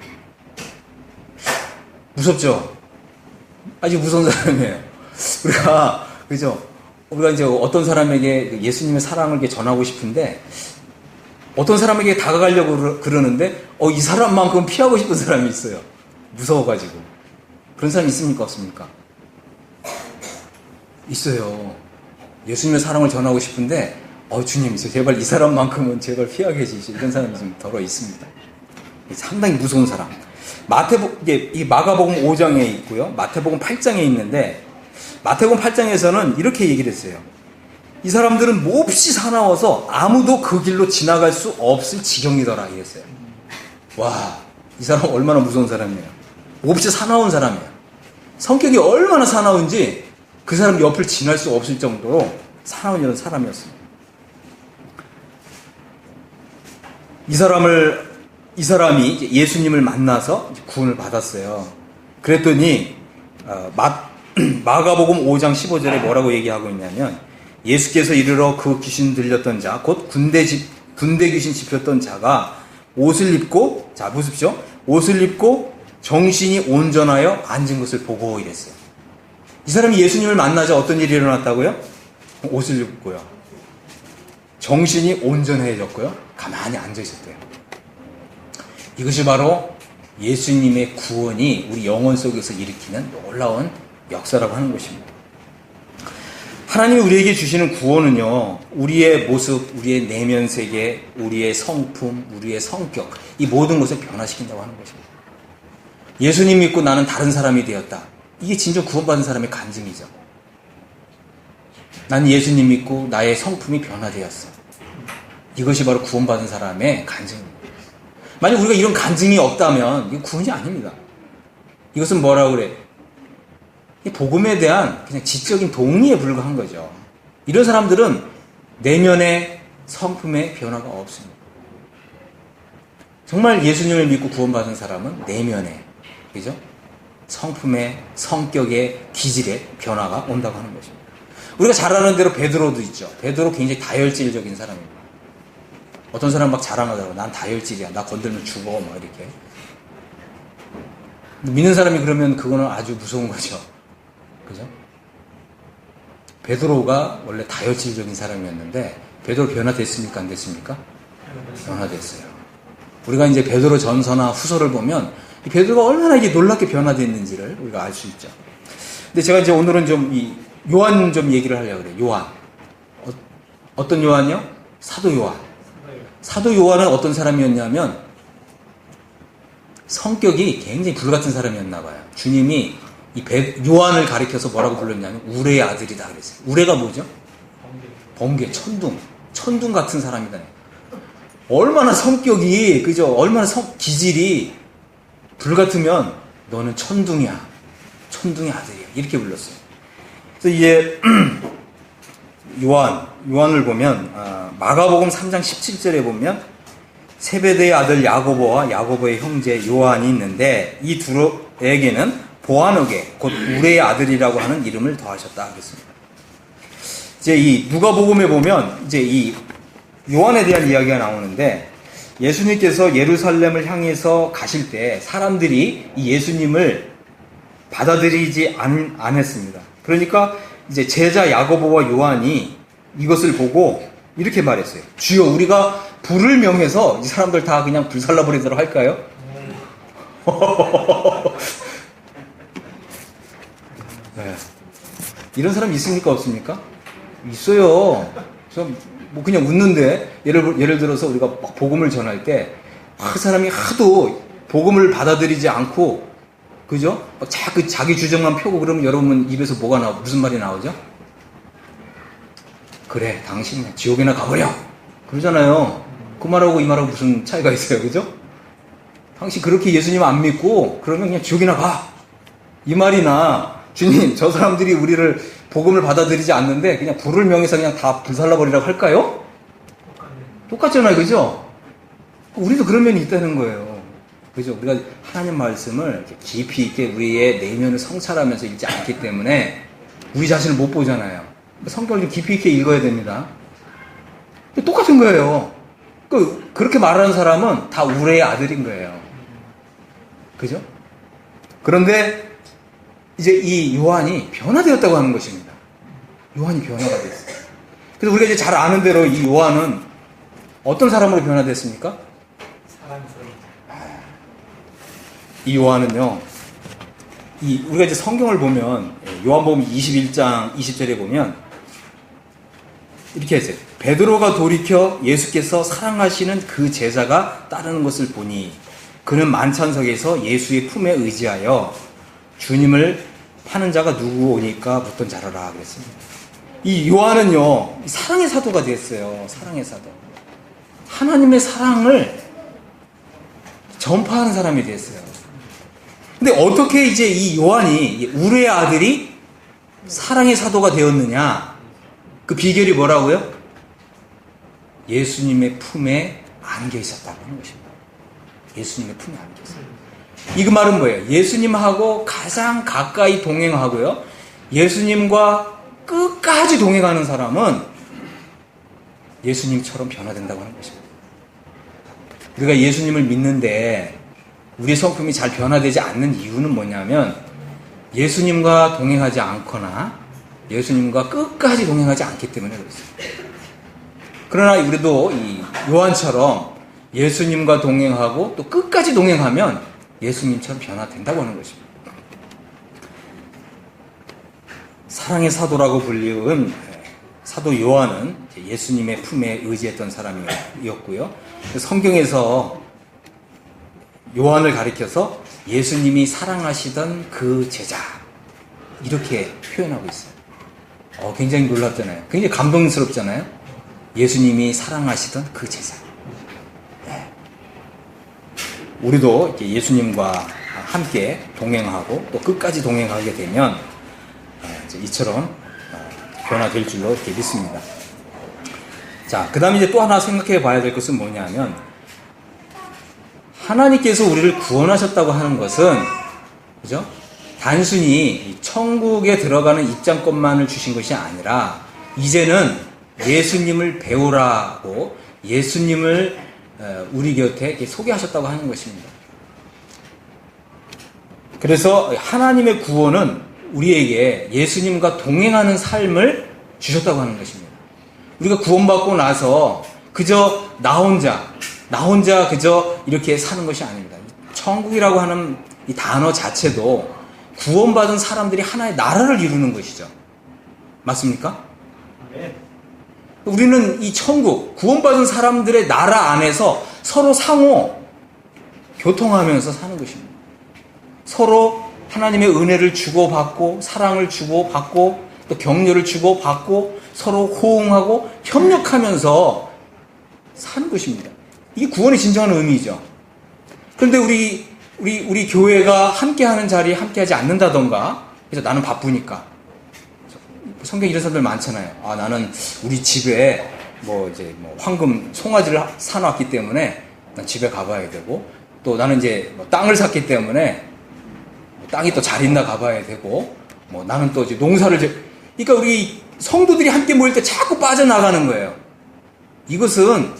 무섭죠? 아주 무서운 사람이에요. 그죠? 우리가 이제 어떤 사람에게 예수님의 사랑을 이렇게 전하고 싶은데 어떤 사람에게 다가가려고 그러는데 이 사람만큼 피하고 싶은 사람이 있어요. 무서워가지고. 그런 사람이 있습니까? 없습니까? 있어요. 예수님의 사랑을 전하고 싶은데 주님 제발 이 사람만큼은 제발 피하게 해주시오. 이런 사람이 좀 덜어 있습니다. 상당히 무서운 사람. 이 마가복음 5장에 있고요. 마태복음 8장에 있는데 마태복음 8장에서는 이렇게 얘기를 했어요. 이 사람들은 몹시 사나워서 아무도 그 길로 지나갈 수 없을 지경이더라 이랬어요. 와, 이 사람 얼마나 무서운 사람이에요. 몹시 사나운 사람이에요. 성격이 얼마나 사나운지 그 사람 옆을 지날 수 없을 정도로 사나운 이런 사람이었습니다. 이 사람이 예수님을 만나서 구원을 받았어요. 그랬더니 마가복음 5장 15절에 뭐라고 얘기하고 있냐면 예수께서 이르러 그 귀신 들렸던 자, 곧 군대 귀신 씹혔던 자가 옷을 입고, 자 보십시오. 옷을 입고 정신이 온전하여 앉은 것을 보고 이랬어요. 이 사람이 예수님을 만나자 어떤 일이 일어났다고요? 옷을 입고요. 정신이 온전해졌고요. 가만히 앉아 있었대요. 이것이 바로 예수님의 구원이 우리 영혼 속에서 일으키는 놀라운 역사라고 하는 것입니다. 하나님이 우리에게 주시는 구원은요, 우리의 모습, 우리의 내면 세계, 우리의 성품, 우리의 성격, 이 모든 것을 변화시킨다고 하는 것입니다. 예수님 믿고 나는 다른 사람이 되었다. 이게 진정 구원받은 사람의 간증이죠. 나는 예수님 믿고 나의 성품이 변화되었어. 이것이 바로 구원받은 사람의 간증입니다. 만약 우리가 이런 간증이 없다면 이건 구원이 아닙니다. 이것은 뭐라고 그래? 이 복음에 대한 그냥 지적인 동의에 불과한 거죠. 이런 사람들은 내면의 성품의 변화가 없습니다. 정말 예수님을 믿고 구원받은 사람은 내면의, 그죠? 성품의, 성격의, 기질의 변화가 온다고 하는 것입니다. 우리가 잘 아는 대로 베드로도 있죠. 베드로 굉장히 다혈질적인 사람입니다. 어떤 사람 막 자랑하더라고. 난 다혈질이야. 나 건들면 죽어. 막 이렇게. 믿는 사람이 그러면 그거는 아주 무서운 거죠. 그죠? 베드로가 원래 다혈질적인 사람이었는데 베드로 변화됐습니까? 안 됐습니까? 변화됐어요. 우리가 이제 베드로 전서나 후서를 보면 이 베드로가 얼마나 이게 놀랍게 변화됐는지를 우리가 알 수 있죠. 근데 제가 이제 오늘은 좀 이 요한 좀 얘기를 하려고 그래요. 요한. 어떤 요한이요? 사도 요한. 사도 요한은 어떤 사람이었냐면 성격이 굉장히 불같은 사람이었나 봐요. 주님이 이 요한을 가리켜서 뭐라고 불렀냐면 우레의 아들이다 그랬어요. 우레가 뭐죠? 번개, 천둥 같은 사람이다. 얼마나 성격이, 그죠? 얼마나 기질이 불같으면 너는 천둥이야. 천둥의 아들이야. 이렇게 불렀어요. 그래서 이제 요한을 보면 마가복음 3장 17절에 보면 세베대의 아들 야고보와 야고보의 형제 요한이 있는데 이 둘에게는 보아너게 곧 우레의 아들이라고 하는 이름을 더하셨다 하겠습니다. 이제 이 누가복음에 보면 이제 이 요한에 대한 이야기가 나오는데 예수님께서 예루살렘을 향해서 가실 때 사람들이 이 예수님을 받아들이지 않았습니다. 그러니까 이제 제자 야고보와 요한이 이것을 보고 이렇게 말했어요. 주여, 우리가 불을 명해서 이 사람들 다 그냥 불살라버리도록 할까요? 네. 이런 사람 있습니까? 없습니까? 있어요. 저 뭐 그냥 웃는데 예를 들어서 우리가 막 복음을 전할 때 그 사람이 하도 복음을 받아들이지 않고, 그죠? 자기 주장만 펴고 그러면 여러분 입에서 무슨 말이 나오죠? 그래, 당신은 지옥이나 가버려. 그러잖아요. 그 말하고 이 말하고 무슨 차이가 있어요, 그죠? 당신 그렇게 예수님 안 믿고 그러면 그냥 지옥이나 가. 이 말이나 주님, 저 사람들이 우리를 복음을 받아들이지 않는데 그냥 불을 명해서 그냥 다 불살라버리라고 할까요? 똑같잖아요, 그죠? 우리도 그런 면이 있다는 거예요. 그죠? 우리가 하나님 말씀을 깊이 있게 우리의 내면을 성찰하면서 읽지 않기 때문에 우리 자신을 못 보잖아요. 성경을 좀 깊이 있게 읽어야 됩니다. 똑같은 거예요. 그렇게 말하는 사람은 다 우레의 아들인 거예요. 그죠? 그런데 이제 이 요한이 변화되었다고 하는 것입니다. 요한이 변화가 됐어요. 그래서 우리가 이제 잘 아는 대로 이 요한은 어떤 사람으로 변화됐습니까? 이 요한은요, 우리가 이제 성경을 보면, 요한복음 21장 20절에 보면, 이렇게 했어요. 베드로가 돌이켜 예수께서 사랑하시는 그 제자가 따르는 것을 보니, 그는 만찬석에서 예수의 품에 의지하여 주님을 파는 자가 누구 오니까 묻던 자라라 그랬습니다. 이 요한은요, 사랑의 사도가 됐어요. 사랑의 사도. 하나님의 사랑을 전파하는 사람이 됐어요. 근데 어떻게 이제 이 요한이, 우레의 아들이 사랑의 사도가 되었느냐? 그 비결이 뭐라고요? 예수님의 품에 안겨 있었다고 하는 것입니다. 예수님의 품에 안겨 있어요. 이 그 말은 뭐예요? 예수님하고 가장 가까이 동행하고요. 예수님과 끝까지 동행하는 사람은 예수님처럼 변화된다고 하는 것입니다. 우리가 예수님을 믿는데 우리의 성품이 잘 변화되지 않는 이유는 뭐냐면 예수님과 동행하지 않거나 예수님과 끝까지 동행하지 않기 때문에 그렇습니다. 그러나 우리도 이 요한처럼 예수님과 동행하고 또 끝까지 동행하면 예수님처럼 변화된다고 하는 것입니다. 사랑의 사도라고 불리운 사도 요한은 예수님의 품에 의지했던 사람이었고요. 성경에서 요한을 가리켜서 예수님이 사랑하시던 그 제자 이렇게 표현하고 있어요. 굉장히 놀랍잖아요. 굉장히 감동스럽잖아요. 예수님이 사랑하시던 그 제자. 네. 우리도 이렇게 예수님과 함께 동행하고 또 끝까지 동행하게 되면 이처럼 변화될 줄로 이렇게 믿습니다. 자, 그 다음에 이제 또 하나 생각해 봐야 될 것은 뭐냐면 하나님께서 우리를 구원하셨다고 하는 것은 그죠? 단순히 천국에 들어가는 입장권만을 주신 것이 아니라 이제는 예수님을 배우라고 예수님을 우리 곁에 소개하셨다고 하는 것입니다. 그래서 하나님의 구원은 우리에게 예수님과 동행하는 삶을 주셨다고 하는 것입니다. 우리가 구원받고 나서 그저 나 혼자 그저 이렇게 사는 것이 아닙니다. 천국이라고 하는 이 단어 자체도 구원받은 사람들이 하나의 나라를 이루는 것이죠. 맞습니까? 네. 우리는 이 천국, 구원받은 사람들의 나라 안에서 서로 상호 교통하면서 사는 것입니다. 서로 하나님의 은혜를 주고받고 사랑을 주고받고 또 격려를 주고받고 서로 호응하고 협력하면서 사는 것입니다. 이게 구원의 진정한 의미죠. 그런데 우리 교회가 함께하는 자리에 함께하지 않는다던가, 그래서 나는 바쁘니까. 성경에 이런 사람들 많잖아요. 나는 우리 집에 황금 송아지를 사놨기 때문에 난 집에 가봐야 되고, 또 나는 이제 땅을 샀기 때문에 땅이 또 잘 있나 가봐야 되고, 나는 또 이제 농사를 그러니까 우리 성도들이 함께 모일 때 자꾸 빠져나가는 거예요. 이것은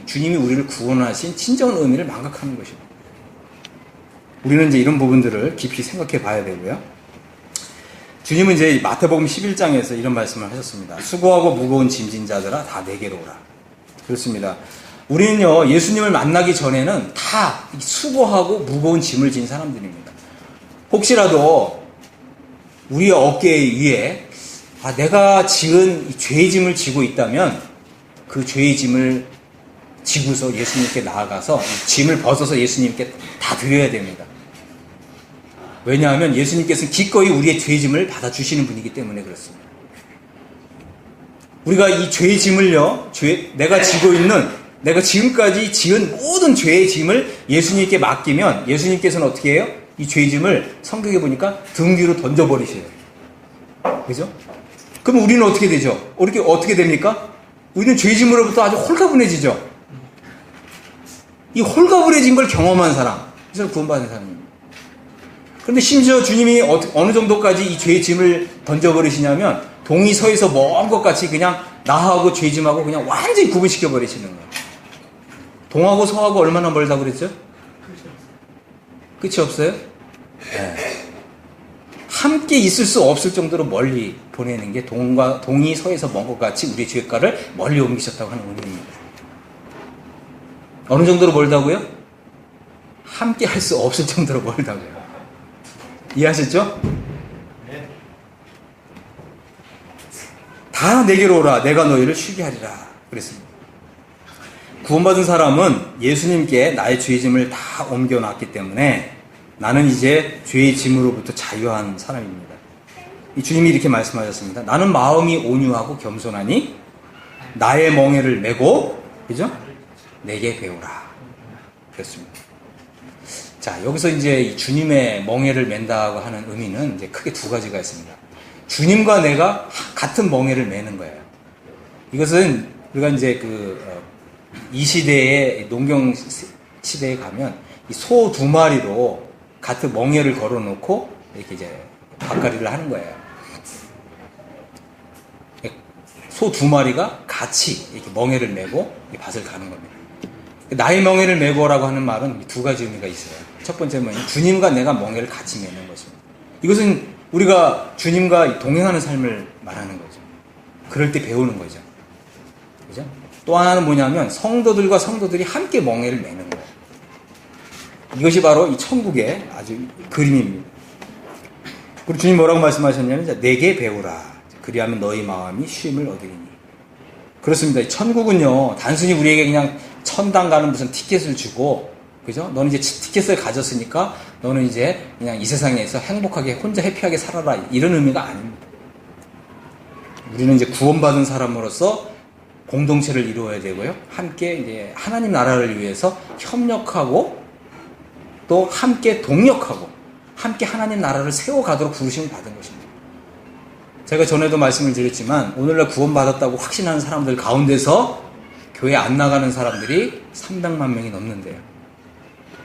주님이 우리를 구원하신 진정한 의미를 망각하는 것입니다. 우리는 이제 이런 부분들을 깊이 생각해 봐야 되고요. 주님은 이제 마태복음 11장에서 이런 말씀을 하셨습니다. 수고하고 무거운 짐진 자들아 다 내게로 오라. 그렇습니다. 우리는요, 예수님을 만나기 전에는 다 수고하고 무거운 짐을 진 사람들입니다. 혹시라도 우리의 어깨 위에 내가 지은 죄의 짐을 지고 있다면 그 죄의 짐을 지고서 예수님께 나아가서 짐을 벗어서 예수님께 다 드려야 됩니다. 왜냐하면 예수님께서는 기꺼이 우리의 죄의 짐을 받아주시는 분이기 때문에 그렇습니다. 우리가 이 죄의 짐을요, 내가 지금까지 지은 모든 죄의 짐을 예수님께 맡기면 예수님께서는 어떻게 해요? 이 죄의 짐을 성경에 보니까 등 뒤로 던져버리세요. 그죠? 그럼 우리는 어떻게 되죠? 어떻게 됩니까? 우리는 죄짐으로부터 아주 홀가분해지죠. 이 홀가분해진 걸 경험한 사람, 이 사람 구원받은 사람입니다. 그런데 심지어 주님이 어느 정도까지 이 죄의 짐을 던져버리시냐면 동이 서에서 먼 것 같이 그냥 나하고 죄짐하고 그냥 완전히 구분시켜 버리시는 거예요. 동하고 서하고 얼마나 멀다고 그랬죠? 끝이 없어요? 네. 함께 있을 수 없을 정도로 멀리 보내는 게 동이 서에서 먼 것 같이 우리의 죄가를 멀리 옮기셨다고 하는 의미입니다. 어느 정도로 멀다고요? 함께 할 수 없을 정도로 멀다고요. 이해하셨죠? 네. 다 내게로 오라. 내가 너희를 쉬게 하리라. 그랬습니다. 구원받은 사람은 예수님께 나의 죄의 짐을 다 옮겨놨기 때문에 나는 이제 죄의 짐으로부터 자유한 사람입니다. 이 주님이 이렇게 말씀하셨습니다. 나는 마음이 온유하고 겸손하니 나의 멍에를 메고, 그죠? 내게 배우라. 그렇습니다. 자, 여기서 이제 이 주님의 멍에를 맨다고 하는 의미는 이제 크게 두 가지가 있습니다. 주님과 내가 같은 멍에를 매는 거예요. 이것은 우리가 이제 이 시대의 농경 시대에 가면 이 소 2마리로 같은 멍에를 걸어놓고 이렇게 이제 밭갈이를 하는 거예요. 소 2마리가 같이 이렇게 멍에를 메고 밭을 가는 겁니다. 나의 멍에를 메고라고 하는 말은 두 가지 의미가 있어요. 첫 번째는 주님과 내가 멍에를 같이 메는 것입니다. 이것은 우리가 주님과 동행하는 삶을 말하는 거죠. 그럴 때 배우는 거죠. 그죠? 또 하나는 뭐냐면 성도들과 성도들이 함께 멍에를 메는 거예요. 이것이 바로 이 천국의 아주 그림입니다. 그리고 주님 뭐라고 말씀하셨냐면 내게 배우라. 그리하면 너희 마음이 쉼을 얻으리니. 그렇습니다. 천국은요 단순히 우리에게 그냥 천당 가는 무슨 티켓을 주고, 그죠? 너는 이제 티켓을 가졌으니까 너는 이제 그냥 이 세상에서 행복하게 혼자 해피하게 살아라, 이런 의미가 아닙니다. 우리는 이제 구원받은 사람으로서 공동체를 이루어야 되고요. 함께 이제 하나님 나라를 위해서 협력하고 또 함께 동력하고 함께 하나님 나라를 세워가도록 부르심을 받은 것입니다. 제가 전에도 말씀을 드렸지만 오늘날 구원받았다고 확신하는 사람들 가운데서 교회 안 나가는 사람들이 300만 명이 넘는데요.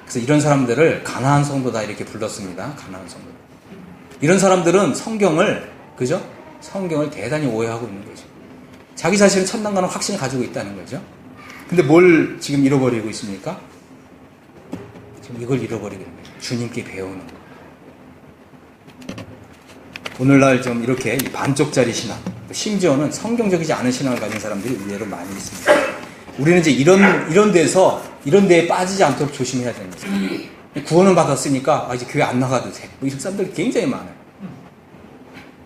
그래서 이런 사람들을 가난한 성도다 이렇게 불렀습니다. 가난한 성도. 이런 사람들은 성경을, 그죠? 성경을 대단히 오해하고 있는 거죠. 자기 자신은 천당 가는 확신을 가지고 있다는 거죠. 근데 뭘 지금 잃어버리고 있습니까? 지금 이걸 잃어버리게 됩니다. 주님께 배우는 거. 오늘날 좀 이렇게 반쪽짜리 신앙, 심지어는 성경적이지 않은 신앙을 가진 사람들이 의외로 많이 있습니다. 우리는 이제 이런 데에 빠지지 않도록 조심해야 되는 거죠. 구원은 받았으니까 이제 교회 안 나가도 돼. 뭐 이런 사람들이 굉장히 많아요.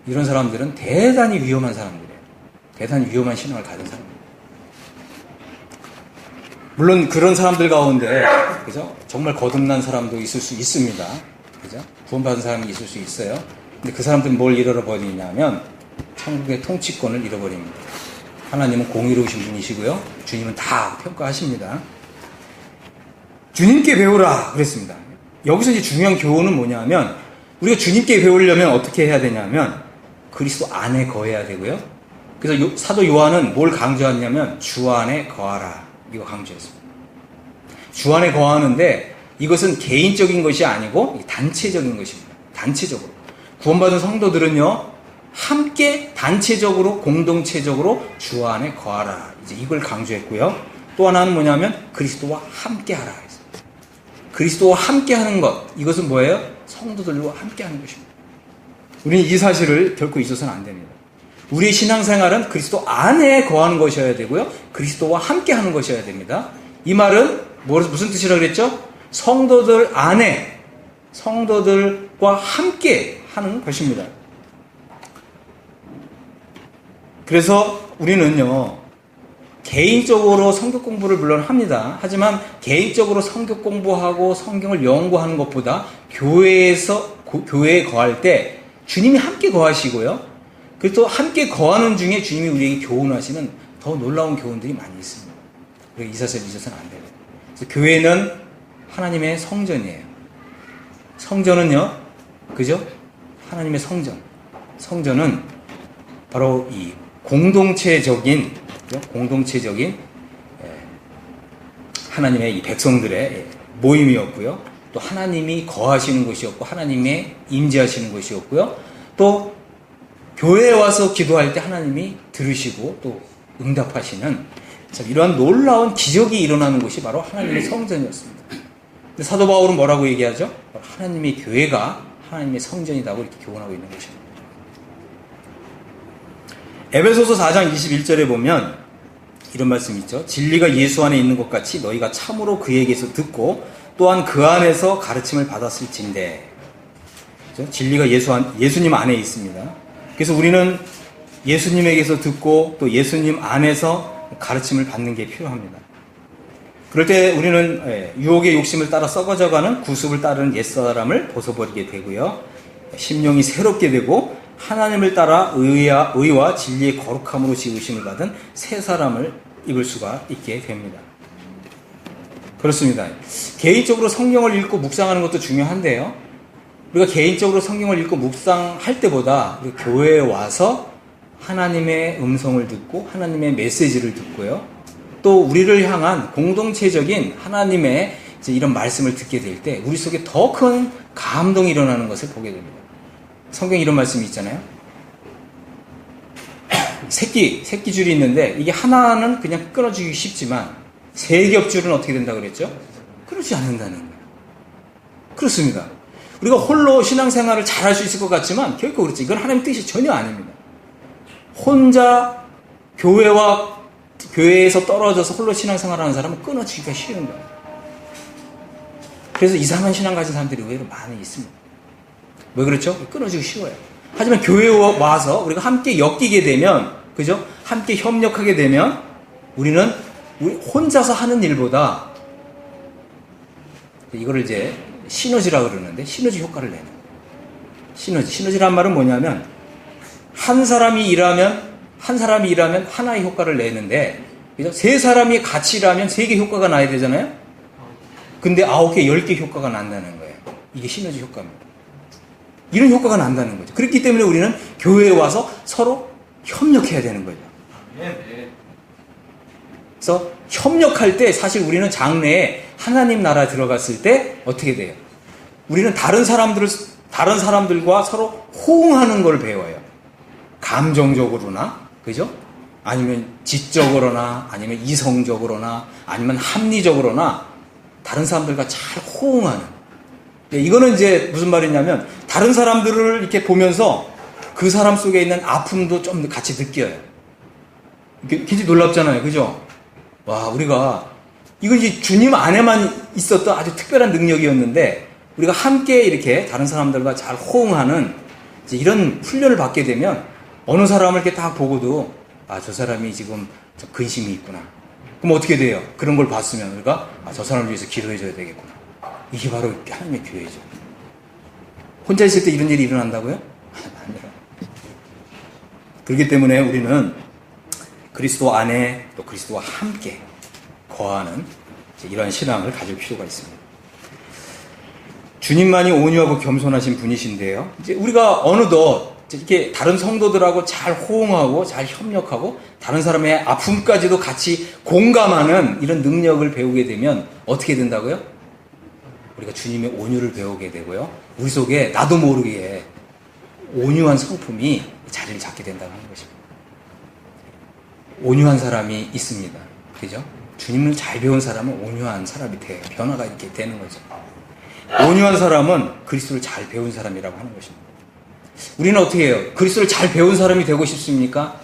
이런 사람들은 대단히 위험한 사람들이에요. 대단히 위험한 신앙을 가진 사람입니다. 물론 그런 사람들 가운데, 그죠? 정말 거듭난 사람도 있을 수 있습니다. 그죠? 구원받은 사람이 있을 수 있어요. 근데 그 사람들은 뭘 잃어버리냐면 천국의 통치권을 잃어버립니다. 하나님은 공의로우신 분이시고요. 주님은 다 평가하십니다. 주님께 배우라 그랬습니다. 여기서 이제 중요한 교훈은 뭐냐면 우리가 주님께 배우려면 어떻게 해야 되냐면 그리스도 안에 거해야 되고요. 그래서 사도 요한은 뭘 강조하냐면 주 안에 거하라, 이거 강조했습니다. 주 안에 거하는데 이것은 개인적인 것이 아니고 단체적인 것입니다. 단체적으로. 구원받은 성도들은요, 함께 단체적으로 공동체적으로 주 안에 거하라, 이제 이걸 강조했고요. 또 하나는 뭐냐면 그리스도와 함께 하라 했습니다. 그리스도와 함께 하는 것, 이것은 뭐예요? 성도들과 함께 하는 것입니다. 우리는 이 사실을 결코 잊어서는 안 됩니다. 우리의 신앙생활은 그리스도 안에 거하는 것이어야 되고요, 그리스도와 함께 하는 것이어야 됩니다. 이 말은 무슨 뜻이라고 그랬죠? 성도들 안에, 성도들과 함께 하는 것입니다. 그래서 우리는요, 개인적으로 성경 공부를 물론 합니다. 하지만 개인적으로 성경 공부하고 성경을 연구하는 것보다 교회에 거할 때 주님이 함께 거하시고요, 그리고 또 함께 거하는 중에 주님이 우리에게 교훈하시는 더 놀라운 교훈들이 많이 있습니다. 이 사실을 잊어서는 안 돼요. 그래서 교회는 하나님의 성전이에요. 성전은요, 그죠? 하나님의 성전. 성전은 바로 이 공동체적인 하나님의 이 백성들의 모임이었고요. 또 하나님이 거하시는 곳이었고 하나님의 임재하시는 곳이었고요. 또 교회에 와서 기도할 때 하나님이 들으시고 또 응답하시는 이러한 놀라운 기적이 일어나는 곳이 바로 하나님의 성전이었습니다. 근데 사도 바울은 뭐라고 얘기하죠? 하나님의 교회가 하나님의 성전이라고 이렇게 교훈하고 있는 것입니다. 에베소서 4장 21절에 보면 이런 말씀이 있죠. 진리가 예수 안에 있는 것 같이 너희가 참으로 그에게서 듣고 또한 그 안에서 가르침을 받았을진대. 그렇죠? 진리가 예수님 안에 있습니다. 그래서 우리는 예수님에게서 듣고 또 예수님 안에서 가르침을 받는 게 필요합니다. 그럴 때 우리는 유혹의 욕심을 따라 썩어져가는 구습을 따르는 옛사람을 벗어버리게 되고요. 심령이 새롭게 되고 하나님을 따라 의와 진리의 거룩함으로 지으심을 받은 새 사람을 입을 수가 있게 됩니다. 그렇습니다. 개인적으로 성경을 읽고 묵상하는 것도 중요한데요. 우리가 개인적으로 성경을 읽고 묵상할 때보다 우리가 교회에 와서 하나님의 음성을 듣고 하나님의 메시지를 듣고요. 또 우리를 향한 공동체적인 하나님의 이런 말씀을 듣게 될 때 우리 속에 더 큰 감동이 일어나는 것을 보게 됩니다. 성경에 이런 말씀이 있잖아요. 새끼줄이 있는데 이게 하나는 그냥 끊어주기 쉽지만 세 겹줄은 어떻게 된다고 그랬죠? 끊어지지 않는다는 거예요. 그렇습니다. 우리가 홀로 신앙생활을 잘할 수 있을 것 같지만 결코 그렇지. 이건 하나님의 뜻이 전혀 아닙니다. 혼자 교회에서 떨어져서 홀로 신앙생활하는 사람은 끊어지기가 쉬운 거예요. 그래서 이상한 신앙 가진 사람들이 의외로 많이 있습니다. 왜 그렇죠? 끊어지기 쉬워요. 하지만 교회에 와서 우리가 함께 엮이게 되면, 그죠? 함께 협력하게 되면 우리 혼자서 하는 일보다 이거를 이제 시너지라고 그러는데 시너지 효과를 내는 거예요. 시너지란 말은 뭐냐면 한 사람이 일하면 하나의 효과를 내는데, 그죠? 세 사람이 같이 일하면 세 개 효과가 나야 되잖아요? 근데 9개, 10개 효과가 난다는 거예요. 이게 시너지 효과입니다. 이런 효과가 난다는 거죠. 그렇기 때문에 우리는 교회에 와서 서로 협력해야 되는 거죠. 그래서 협력할 때 사실 우리는 장래에 하나님 나라에 들어갔을 때 어떻게 돼요? 우리는 다른 사람들과 서로 호응하는 걸 배워요. 감정적으로나, 그죠? 아니면 지적으로나, 아니면 이성적으로나, 아니면 합리적으로나 다른 사람들과 잘 호응하는. 이거는 이제 무슨 말이냐면 다른 사람들을 이렇게 보면서 그 사람 속에 있는 아픔도 좀 같이 느껴요. 굉장히 놀랍잖아요. 그죠? 와, 우리가 이건 이제 주님 안에만 있었던 아주 특별한 능력이었는데 우리가 함께 이렇게 다른 사람들과 잘 호응하는 이제 이런 훈련을 받게 되면 어느 사람을 이렇게 딱 보고도 저 사람이 지금 좀 근심이 있구나. 그럼 어떻게 돼요? 그런 걸 봤으면 우리가 저 사람을 위해서 기도해줘야 되겠구나. 이게 바로 하나님의 교회죠. 혼자 있을 때 이런 일이 일어난다고요? 아니라. 그렇기 때문에 우리는 그리스도 안에 또 그리스도와 함께 거하는 이러한 신앙을 가질 필요가 있습니다. 주님만이 온유하고 겸손하신 분이신데요. 이제 우리가 어느덧 이렇게 다른 성도들하고 잘 호응하고 잘 협력하고 다른 사람의 아픔까지도 같이 공감하는 이런 능력을 배우게 되면 어떻게 된다고요? 우리가 주님의 온유를 배우게 되고요. 우리 속에 나도 모르게 온유한 성품이 자리를 잡게 된다는 것입니다. 온유한 사람이 있습니다. 그죠? 주님을 잘 배운 사람은 온유한 사람이 돼요. 변화가 이렇게 되는 거죠. 온유한 사람은 그리스도를 잘 배운 사람이라고 하는 것입니다. 우리는 어떻게 해요? 그리스도를 잘 배운 사람이 되고 싶습니까?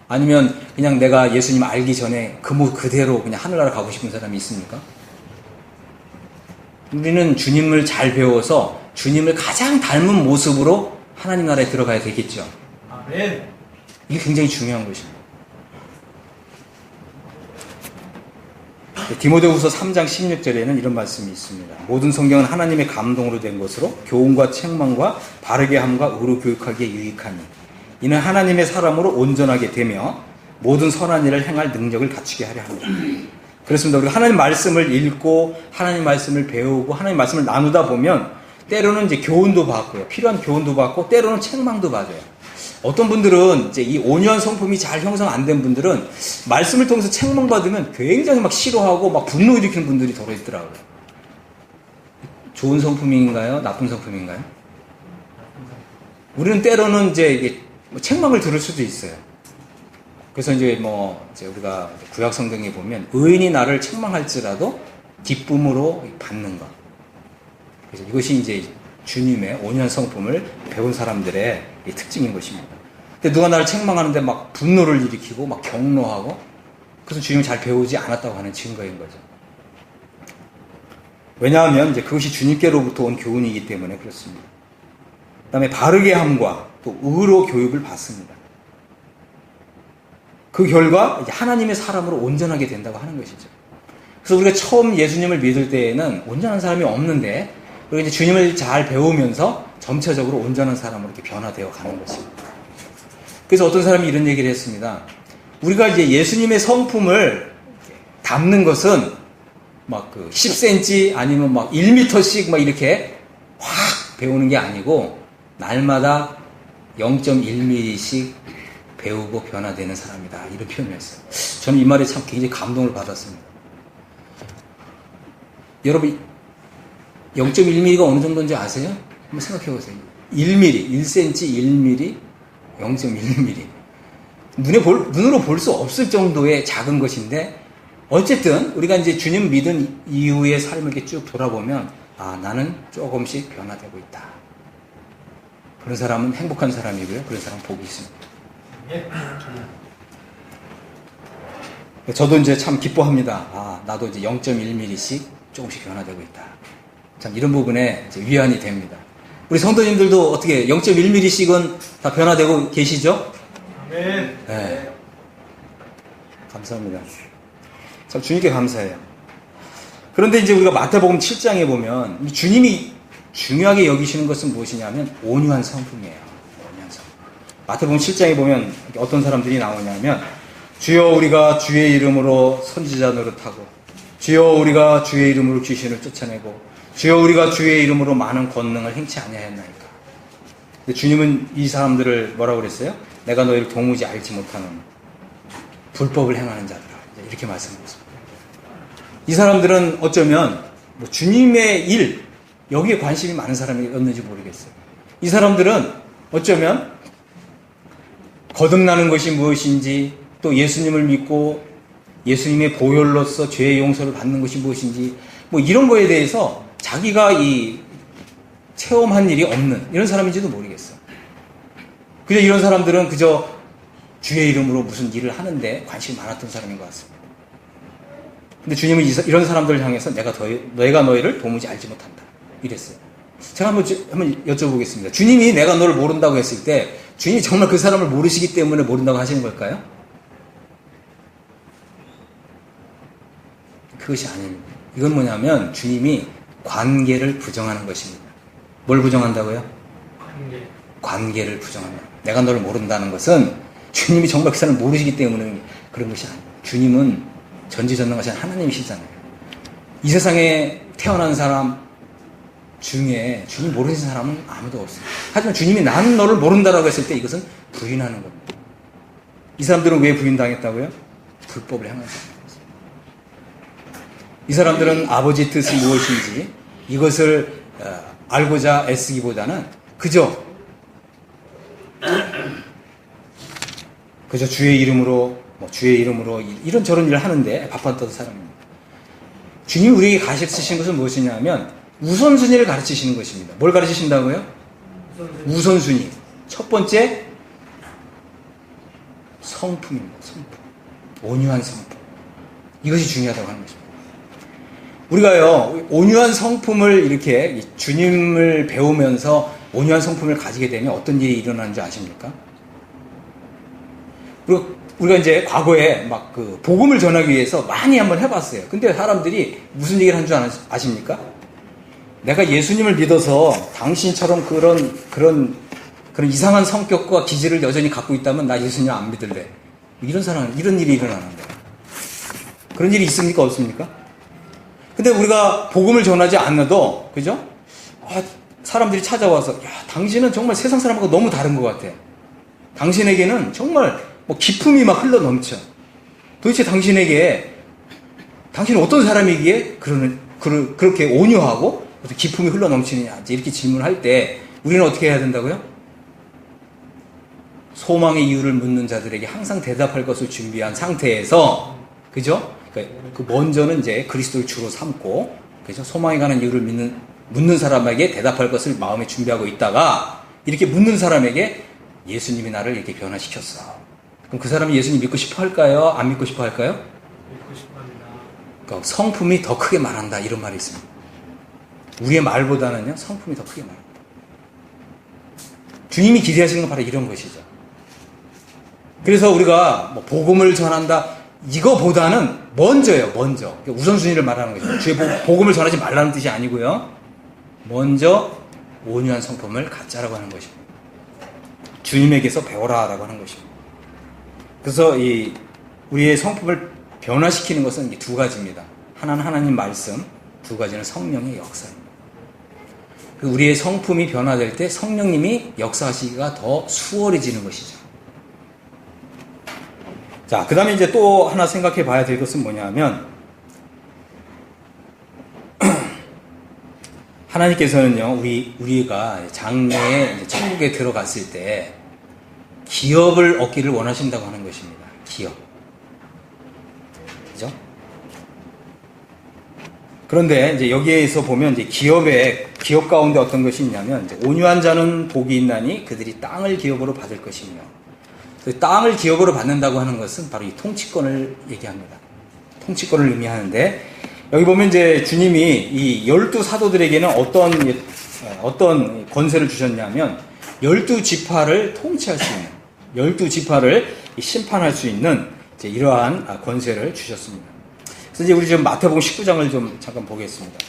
아니면 그냥 내가 예수님 알기 전에 그 모습 그대로 그냥 하늘나라 가고 싶은 사람이 있습니까? 우리는 주님을 잘 배워서 주님을 가장 닮은 모습으로 하나님 나라에 들어가야 되겠죠. 아멘. 이게 굉장히 중요한 것입니다. 디모데후서 3장 16절에는 이런 말씀이 있습니다. 모든 성경은 하나님의 감동으로 된 것으로 교훈과 책망과 바르게 함과 의로 교육하기에 유익하니 이는 하나님의 사람으로 온전하게 되며 모든 선한 일을 행할 능력을 갖추게 하려 합니다. 그렇습니다. 우리가 하나님 말씀을 읽고 하나님 말씀을 배우고 하나님 말씀을 나누다 보면 때로는 이제 교훈도 받고요. 필요한 교훈도 받고 때로는 책망도 받아요. 어떤 분들은 이제 이 온유한 성품이 잘 형성 안 된 분들은 말씀을 통해서 책망받으면 굉장히 막 싫어하고 막 분노 일으키는 분들이 더러 있더라고요. 좋은 성품인가요? 나쁜 성품인가요? 우리는 때로는 이제 이게 책망을 들을 수도 있어요. 그래서 이제 이제 우리가 구약 성경에 보면 의인이 나를 책망할지라도 기쁨으로 받는 것. 그래서 이것이 이제 주님의 온유한 성품을 배운 사람들의 특징인 것입니다. 근데 누가 나를 책망하는데 막 분노를 일으키고 막 격노하고 그것은 주님을 잘 배우지 않았다고 하는 증거인 거죠. 왜냐하면 이제 그것이 주님께로부터 온 교훈이기 때문에 그렇습니다. 그 다음에 바르게 함과 또 의로 교육을 받습니다. 그 결과 이제 하나님의 사람으로 온전하게 된다고 하는 것이죠. 그래서 우리가 처음 예수님을 믿을 때에는 온전한 사람이 없는데 그리고 이제 주님을 잘 배우면서 점차적으로 온전한 사람으로 이렇게 변화되어 가는 것입니다. 그래서 어떤 사람이 이런 얘기를 했습니다. 우리가 이제 예수님의 성품을 담는 것은 막 10cm 아니면 막 1m씩 막 이렇게 확 배우는 게 아니고 날마다 0.1mm씩 배우고 변화되는 사람이다. 이런 표현을 했어요. 저는 이 말에 참 굉장히 감동을 받았습니다. 여러분 0.1mm가 어느 정도인지 아세요? 한번 생각해 보세요. 1mm, 1cm, 1mm, 0.1mm. 눈으로 볼 수 없을 정도의 작은 것인데 어쨌든 우리가 이제 주님 믿은 이후의 삶을 이렇게 쭉 돌아보면 나는 조금씩 변화되고 있다. 그런 사람은 행복한 사람이고요. 그런 사람은 복이 있습니다. 저도 이제 참 기뻐합니다. 나도 이제 0.1mm씩 조금씩 변화되고 있다. 참 이런 부분에 이제 위안이 됩니다. 우리 성도님들도 어떻게 0.1mm씩은 다 변화되고 계시죠? 네. 감사합니다. 참 주님께 감사해요. 그런데 이제 우리가 마태복음 7장에 보면 주님이 중요하게 여기시는 것은 무엇이냐면 온유한 성품이에요. 온유한 성품. 마태복음 7장에 보면 어떤 사람들이 나오냐면 주여 우리가 주의 이름으로 선지자 노릇하고 주여 우리가 주의 이름으로 귀신을 쫓아내고 주여 우리가 주의 이름으로 많은 권능을 행치 아니하였나이까. 근데 주님은 이 사람들을 뭐라고 그랬어요? 내가 너희를 도무지 알지 못하는 불법을 행하는 자들아. 이렇게 말씀하셨습니다. 이 사람들은 어쩌면 주님의 일 여기에 관심이 많은 사람이었는지 모르겠어요. 이 사람들은 어쩌면 거듭나는 것이 무엇인지 또 예수님을 믿고 예수님의 보혈로서 죄의 용서를 받는 것이 무엇인지 이런 거에 대해서 자기가 이 체험한 일이 없는 이런 사람인지도 모르겠어요. 그저 이런 사람들은 그저 주의 이름으로 무슨 일을 하는데 관심이 많았던 사람인 것 같습니다. 근데 주님은 이런 사람들을 향해서 내가 너희를 도무지 알지 못한다. 이랬어요. 제가 한번 여쭤보겠습니다. 주님이 내가 너를 모른다고 했을 때 주님이 정말 그 사람을 모르시기 때문에 모른다고 하시는 걸까요? 그것이 아닙니다. 이건 뭐냐면 주님이 관계를 부정하는 것입니다. 뭘 부정한다고요? 관계를 부정한다. 내가 너를 모른다는 것은 주님이 정말 그 사람을 모르시기 때문에 그런 것이 아닙니다. 주님은 전지전능하신 하나님이시잖아요. 이 세상에 태어난 사람 중에 주님 모르는 사람은 아무도 없습니다. 하지만 주님이 나는 너를 모른다라고 했을 때 이것은 부인하는 겁니다. 이 사람들은 왜 부인당했다고요? 불법을 행한 사람입니다. 이 사람들은 아버지 뜻이 무엇인지 이것을 알고자 애쓰기보다는 그저 주의 이름으로 이런저런 일을 하는데 바빴던 사람입니다. 주님이 우리에게 가르치신 것은 무엇이냐면 우선순위를 가르치시는 것입니다. 뭘 가르치신다고요? 우선순위. 첫 번째 성품입니다. 성품. 온유한 성품. 이것이 중요하다고 하는 것입니다. 우리가요 온유한 성품을 이렇게 주님을 배우면서 온유한 성품을 가지게 되면 어떤 일이 일어나는 줄 아십니까? 그리고 우리가 이제 과거에 막 복음을 전하기 위해서 많이 한번 해봤어요. 근데 사람들이 무슨 얘기를 한 줄 아십니까? 내가 예수님을 믿어서 당신처럼 그런 이상한 성격과 기질을 여전히 갖고 있다면 나 예수님 안 믿을래. 이런 일이 일어나는 거예요. 그런 일이 있습니까? 없습니까? 근데 우리가 복음을 전하지 않아도, 그죠? 사람들이 찾아와서, 당신은 정말 세상 사람하고 너무 다른 것 같아. 당신에게는 정말 뭐 기품이 막 흘러 넘쳐. 도대체 당신은 어떤 사람이기에 그렇게 온유하고 기품이 흘러 넘치느냐, 이렇게 질문할 때 우리는 어떻게 해야 된다고요? 소망의 이유를 묻는 자들에게 항상 대답할 것을 준비한 상태에서, 그죠? 그 먼저는 이제 그리스도를 주로 삼고, 그죠? 소망에 관한 이유를 묻는 사람에게 대답할 것을 마음에 준비하고 있다가, 이렇게 묻는 사람에게 예수님이 나를 이렇게 변화시켰어. 그럼 그 사람이 예수님 믿고 싶어 할까요? 안 믿고 싶어 할까요? 믿고 싶어 합니다. 그러니까 성품이 더 크게 말한다, 이런 말이 있습니다. 우리의 말보다는요, 성품이 더 크게 말합니다. 주님이 기대하시는 건 바로 이런 것이죠. 그래서 우리가 뭐 복음을 전한다, 이거보다는 먼저예요, 먼저. 우선순위를 말하는 거죠. 주의 복음을 전하지 말라는 뜻이 아니고요. 먼저 온유한 성품을 갖자라고 하는 것입니다. 주님에게서 배워라라고 하는 것입니다. 그래서 우리의 성품을 변화시키는 것은 이 두 가지입니다. 하나는 하나님 말씀, 두 가지는 성령의 역사입니다. 우리의 성품이 변화될 때 성령님이 역사하시기가 더 수월해지는 것이죠. 자, 그 다음에 이제 또 하나 생각해 봐야 될 것은 뭐냐면, 하나님께서는요, 우리가 장래에 이제 천국에 들어갔을 때 기업을 얻기를 원하신다고 하는 것입니다. 기업. 그죠? 그런데 이제 여기에서 보면 이제 기업 가운데 어떤 것이 있냐면, 이제 온유한 자는 복이 있나니 그들이 땅을 기업으로 받을 것이며, 땅을 기업으로 받는다고 하는 것은 바로 이 통치권을 얘기합니다. 통치권을 의미하는데, 여기 보면 이제 주님이 이 12사도들에게는 어떤 권세를 주셨냐면, 12지파를 통치할 수 있는, 12지파를 심판할 수 있는 이제 이러한 권세를 주셨습니다. 그래서 이제 우리 지금 마태복음 19장을 좀 잠깐 보겠습니다.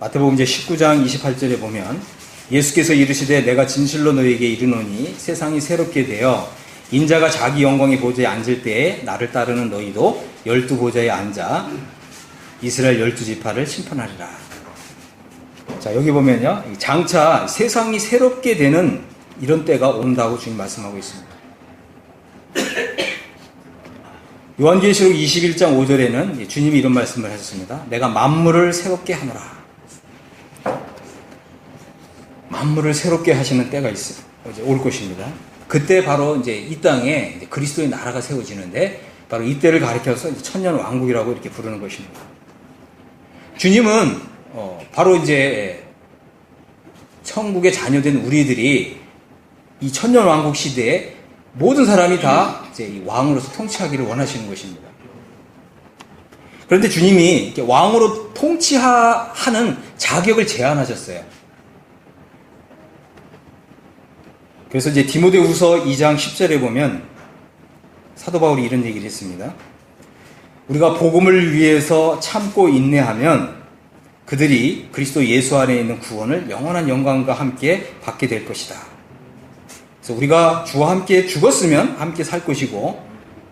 마태복음 이제 19장 28절에 보면, 예수께서 이르시되 내가 진실로 너희에게 이르노니 세상이 새롭게 되어 인자가 자기 영광의 보좌에 앉을 때에 나를 따르는 너희도 12보좌에 앉아 이스라엘 12지파를 심판하리라. 자, 여기 보면요, 장차 세상이 새롭게 되는 이런 때가 온다고 주님 말씀하고 있습니다. 요한계시록 21장 5절에는 주님이 이런 말씀을 하셨습니다. 내가 만물을 새롭게 하노라. 만물을 새롭게 하시는 때가 있어요. 이제 올 것입니다. 그때 바로 이제 이 땅에 이제 그리스도의 나라가 세워지는데, 바로 이때를 가리켜서 이제 천년 왕국이라고 이렇게 부르는 것입니다. 주님은 바로 이제 천국의 자녀된 우리들이 이 천년 왕국 시대에 모든 사람이 다 이제 이 왕으로서 통치하기를 원하시는 것입니다. 그런데 주님이 이렇게 왕으로 통치하는 자격을 제한하셨어요. 그래서 이제 디모데후서 2장 10절에 보면 사도 바울이 이런 얘기를 했습니다. 우리가 복음을 위해서 참고 인내하면 그들이 그리스도 예수 안에 있는 구원을 영원한 영광과 함께 받게 될 것이다. 그래서 우리가 주와 함께 죽었으면 함께 살 것이고,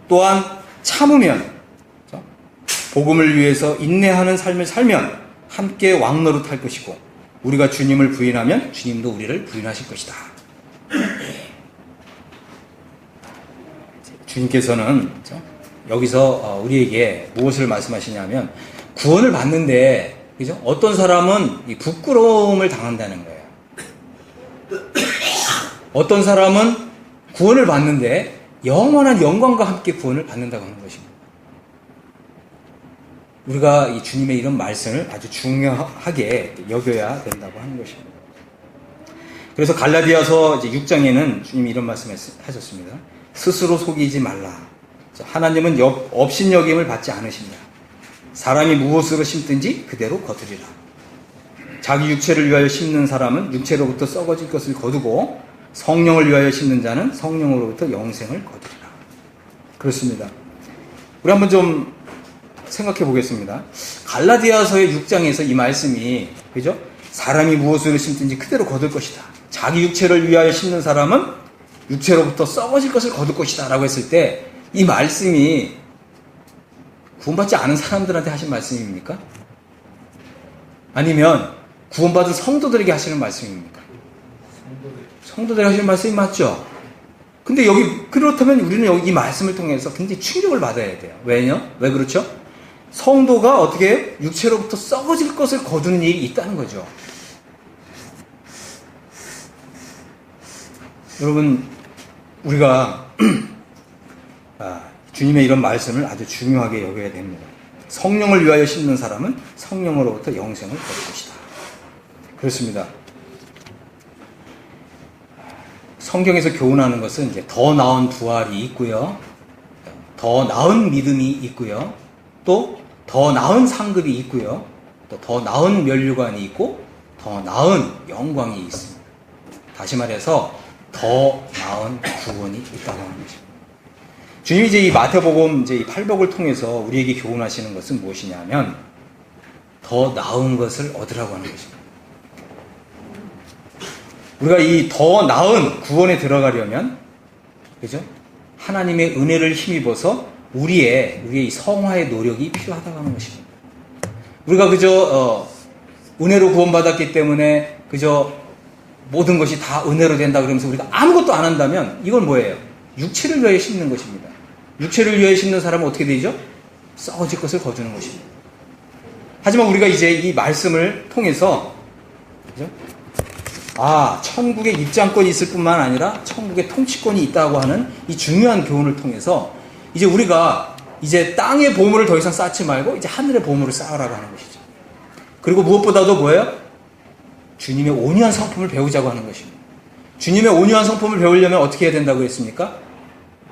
또한 참으면, 복음을 위해서 인내하는 삶을 살면 함께 왕노릇 할 것이고, 우리가 주님을 부인하면 주님도 우리를 부인하실 것이다. 주님께서는 여기서 우리에게 무엇을 말씀하시냐면, 구원을 받는데, 그죠? 어떤 사람은 이 부끄러움을 당한다는 거예요. 어떤 사람은 구원을 받는데 영원한 영광과 함께 구원을 받는다고 하는 것입니다. 우리가 이 주님의 이런 말씀을 아주 중요하게 여겨야 된다고 하는 것입니다. 그래서 갈라디아서 이제 6장에는 주님이 이런 말씀을 하셨습니다. 스스로 속이지 말라. 하나님은 업신여김을 받지 않으신다. 사람이 무엇으로 심든지 그대로 거두리라. 자기 육체를 위하여 심는 사람은 육체로부터 썩어질 것을 거두고, 성령을 위하여 심는 자는 성령으로부터 영생을 거두리라. 그렇습니다. 우리 한번 좀 생각해 보겠습니다. 갈라디아서의 6장에서 이 말씀이, 그죠? 사람이 무엇으로 심든지 그대로 거둘 것이다. 자기 육체를 위하여 심는 사람은 육체로부터 썩어질 것을 거둘 것이다 라고 했을 때, 이 말씀이 구원받지 않은 사람들한테 하신 말씀입니까? 아니면 구원받은 성도들에게 하시는 말씀입니까? 성도들에게 하시는 말씀이 맞죠? 근데 그렇다면 우리는 여기 이 말씀을 통해서 굉장히 충격을 받아야 돼요. 왜냐? 왜 그렇죠? 성도가 어떻게 해요? 육체로부터 썩어질 것을 거두는 일이 있다는 거죠. 여러분, 우리가 주님의 이런 말씀을 아주 중요하게 여겨야 됩니다. 성령을 위하여 심는 사람은 성령으로부터 영생을 거둘 것이다. 그렇습니다. 성경에서 교훈하는 것은 이제 더 나은 부활이 있고요, 더 나은 믿음이 있고요, 또 더 나은 상급이 있고요, 또 더 나은 면류관이 있고, 더 나은 영광이 있습니다. 다시 말해서 더 나은 구원이 있다고 하는 것입니다. 주님이 이제 이 마태복음 이제 이 팔복을 통해서 우리에게 교훈하시는 것은 무엇이냐면 더 나은 것을 얻으라고 하는 것입니다. 우리가 이 더 나은 구원에 들어가려면, 그죠? 하나님의 은혜를 힘입어서 우리의 이 성화의 노력이 필요하다고 하는 것입니다. 우리가 그저 은혜로 구원받았기 때문에 그저 모든 것이 다 은혜로 된다 그러면서 우리가 아무것도 안 한다면 이건 뭐예요? 육체를 위하여 심는 것입니다. 육체를 위하여 심는 사람은 어떻게 되죠? 썩어질 것을 거두는 것입니다. 하지만 우리가 이제 이 말씀을 통해서, 그죠? 천국에 입장권이 있을 뿐만 아니라 천국에 통치권이 있다고 하는 이 중요한 교훈을 통해서 이제 우리가 이제 땅의 보물을 더 이상 쌓지 말고 이제 하늘의 보물을 쌓으라고 하는 것이죠. 그리고 무엇보다도 뭐예요? 주님의 온유한 성품을 배우자고 하는 것입니다. 주님의 온유한 성품을 배우려면 어떻게 해야 된다고 했습니까?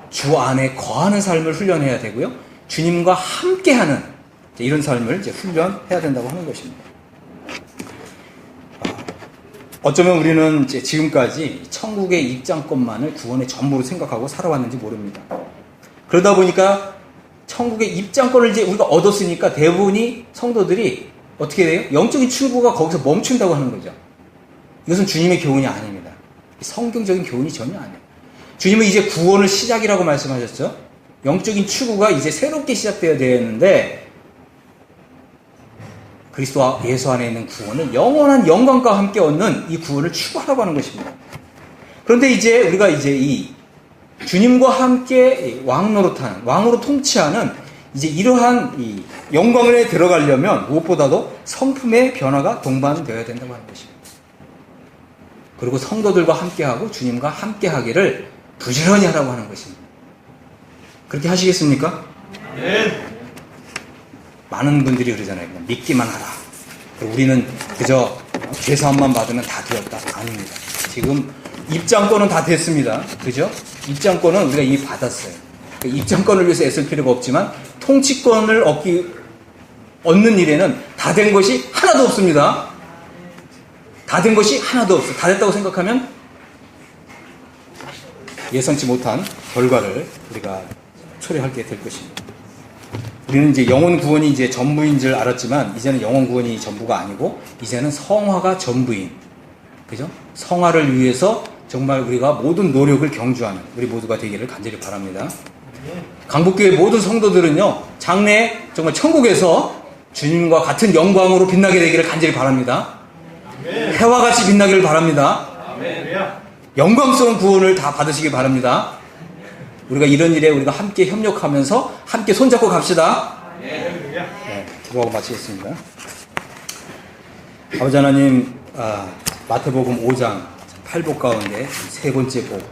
주 안에 거하는 삶을 훈련해야 되고요, 주님과 함께하는 이런 삶을 이제 훈련해야 된다고 하는 것입니다. 어쩌면 우리는 이제 지금까지 천국의 입장권만을 구원의 전부로 생각하고 살아왔는지 모릅니다. 그러다 보니까 천국의 입장권을 이제 우리가 얻었으니까 대부분이 성도들이 어떻게 돼요? 영적인 출구가 거기서 멈춘다고 하는 거죠. 이것은 주님의 교훈이 아닙니다. 성경적인 교훈이 전혀 아니에요. 주님은 이제 구원을 시작이라고 말씀하셨죠. 영적인 출구가 이제 새롭게 시작되어야 되는데 그리스도 예수 안에 있는 구원은 영원한 영광과 함께 얻는 이 구원을 추구하라고 하는 것입니다. 그런데 이제 우리가 이제 이 주님과 함께 왕노릇하는, 왕으로 통치하는 이제 이러한 이 영광에 들어가려면 무엇보다도 성품의 변화가 동반되어야 된다고 하는 것입니다. 그리고 성도들과 함께하고 주님과 함께하기를 부지런히 하라고 하는 것입니다. 그렇게 하시겠습니까? 네. 많은 분들이 그러잖아요. 그냥 믿기만 하라. 그리고 우리는 그저 죄사함만 받으면 다 되었다. 아닙니다. 지금 입장권은 다 됐습니다. 그죠? 입장권은 우리가 이미 받았어요. 입장권을 위해서 애쓸 필요가 없지만 통치권을 얻는 일에는 다 된 것이 하나도 없습니다. 다 된 것이 하나도 없어. 다 됐다고 생각하면 예상치 못한 결과를 우리가 초래하게 될 것입니다. 우리는 이제 영혼 구원이 이제 전부인 줄 알았지만 이제는 영혼 구원이 전부가 아니고 이제는 성화가 전부인, 그죠? 성화를 위해서 정말 우리가 모든 노력을 경주하는 우리 모두가 되기를 간절히 바랍니다. 강북교회 모든 성도들은요, 장래에 정말 천국에서 주님과 같은 영광으로 빛나게 되기를 간절히 바랍니다. 해와 같이 빛나기를 바랍니다. 영광스러운 구원을 다 받으시길 바랍니다. 우리가 이런 일에 우리가 함께 협력하면서 함께 손잡고 갑시다. 네, 기도하고 마치겠습니다. 아버지 하나님, 마태복음 5장 8복 가운데 세 번째 복,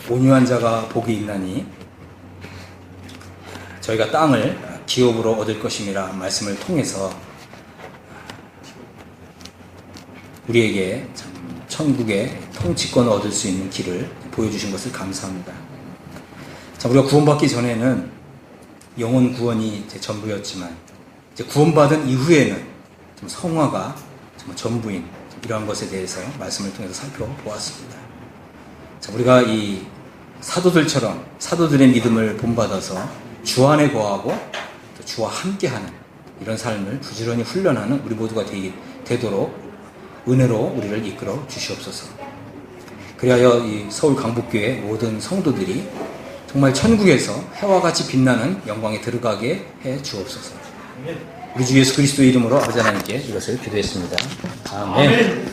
온유한 자가 복이 있나니 저희가 땅을 기업으로 얻을 것임이라 말씀을 통해서 우리에게 참 천국의 통치권을 얻을 수 있는 길을 보여주신 것을 감사합니다. 자, 우리가 구원받기 전에는 영혼 구원이 이제 전부였지만 이제 구원받은 이후에는 좀 성화가 정말 전부인 이러한 것에 대해서 말씀을 통해서 살펴보았습니다. 자, 우리가 이 사도들처럼 사도들의 믿음을 본받아서 주 안에 거하고 또 주와 함께하는 이런 삶을 부지런히 훈련하는 우리 모두가 되도록 은혜로 우리를 이끌어 주시옵소서. 그리하여 이 서울 강북교회 모든 성도들이 정말 천국에서 해와 같이 빛나는 영광에 들어가게 해 주옵소서. 우리 주 예수 그리스도의 이름으로 아버지 하나님께 이것을 기도했습니다. 아멘.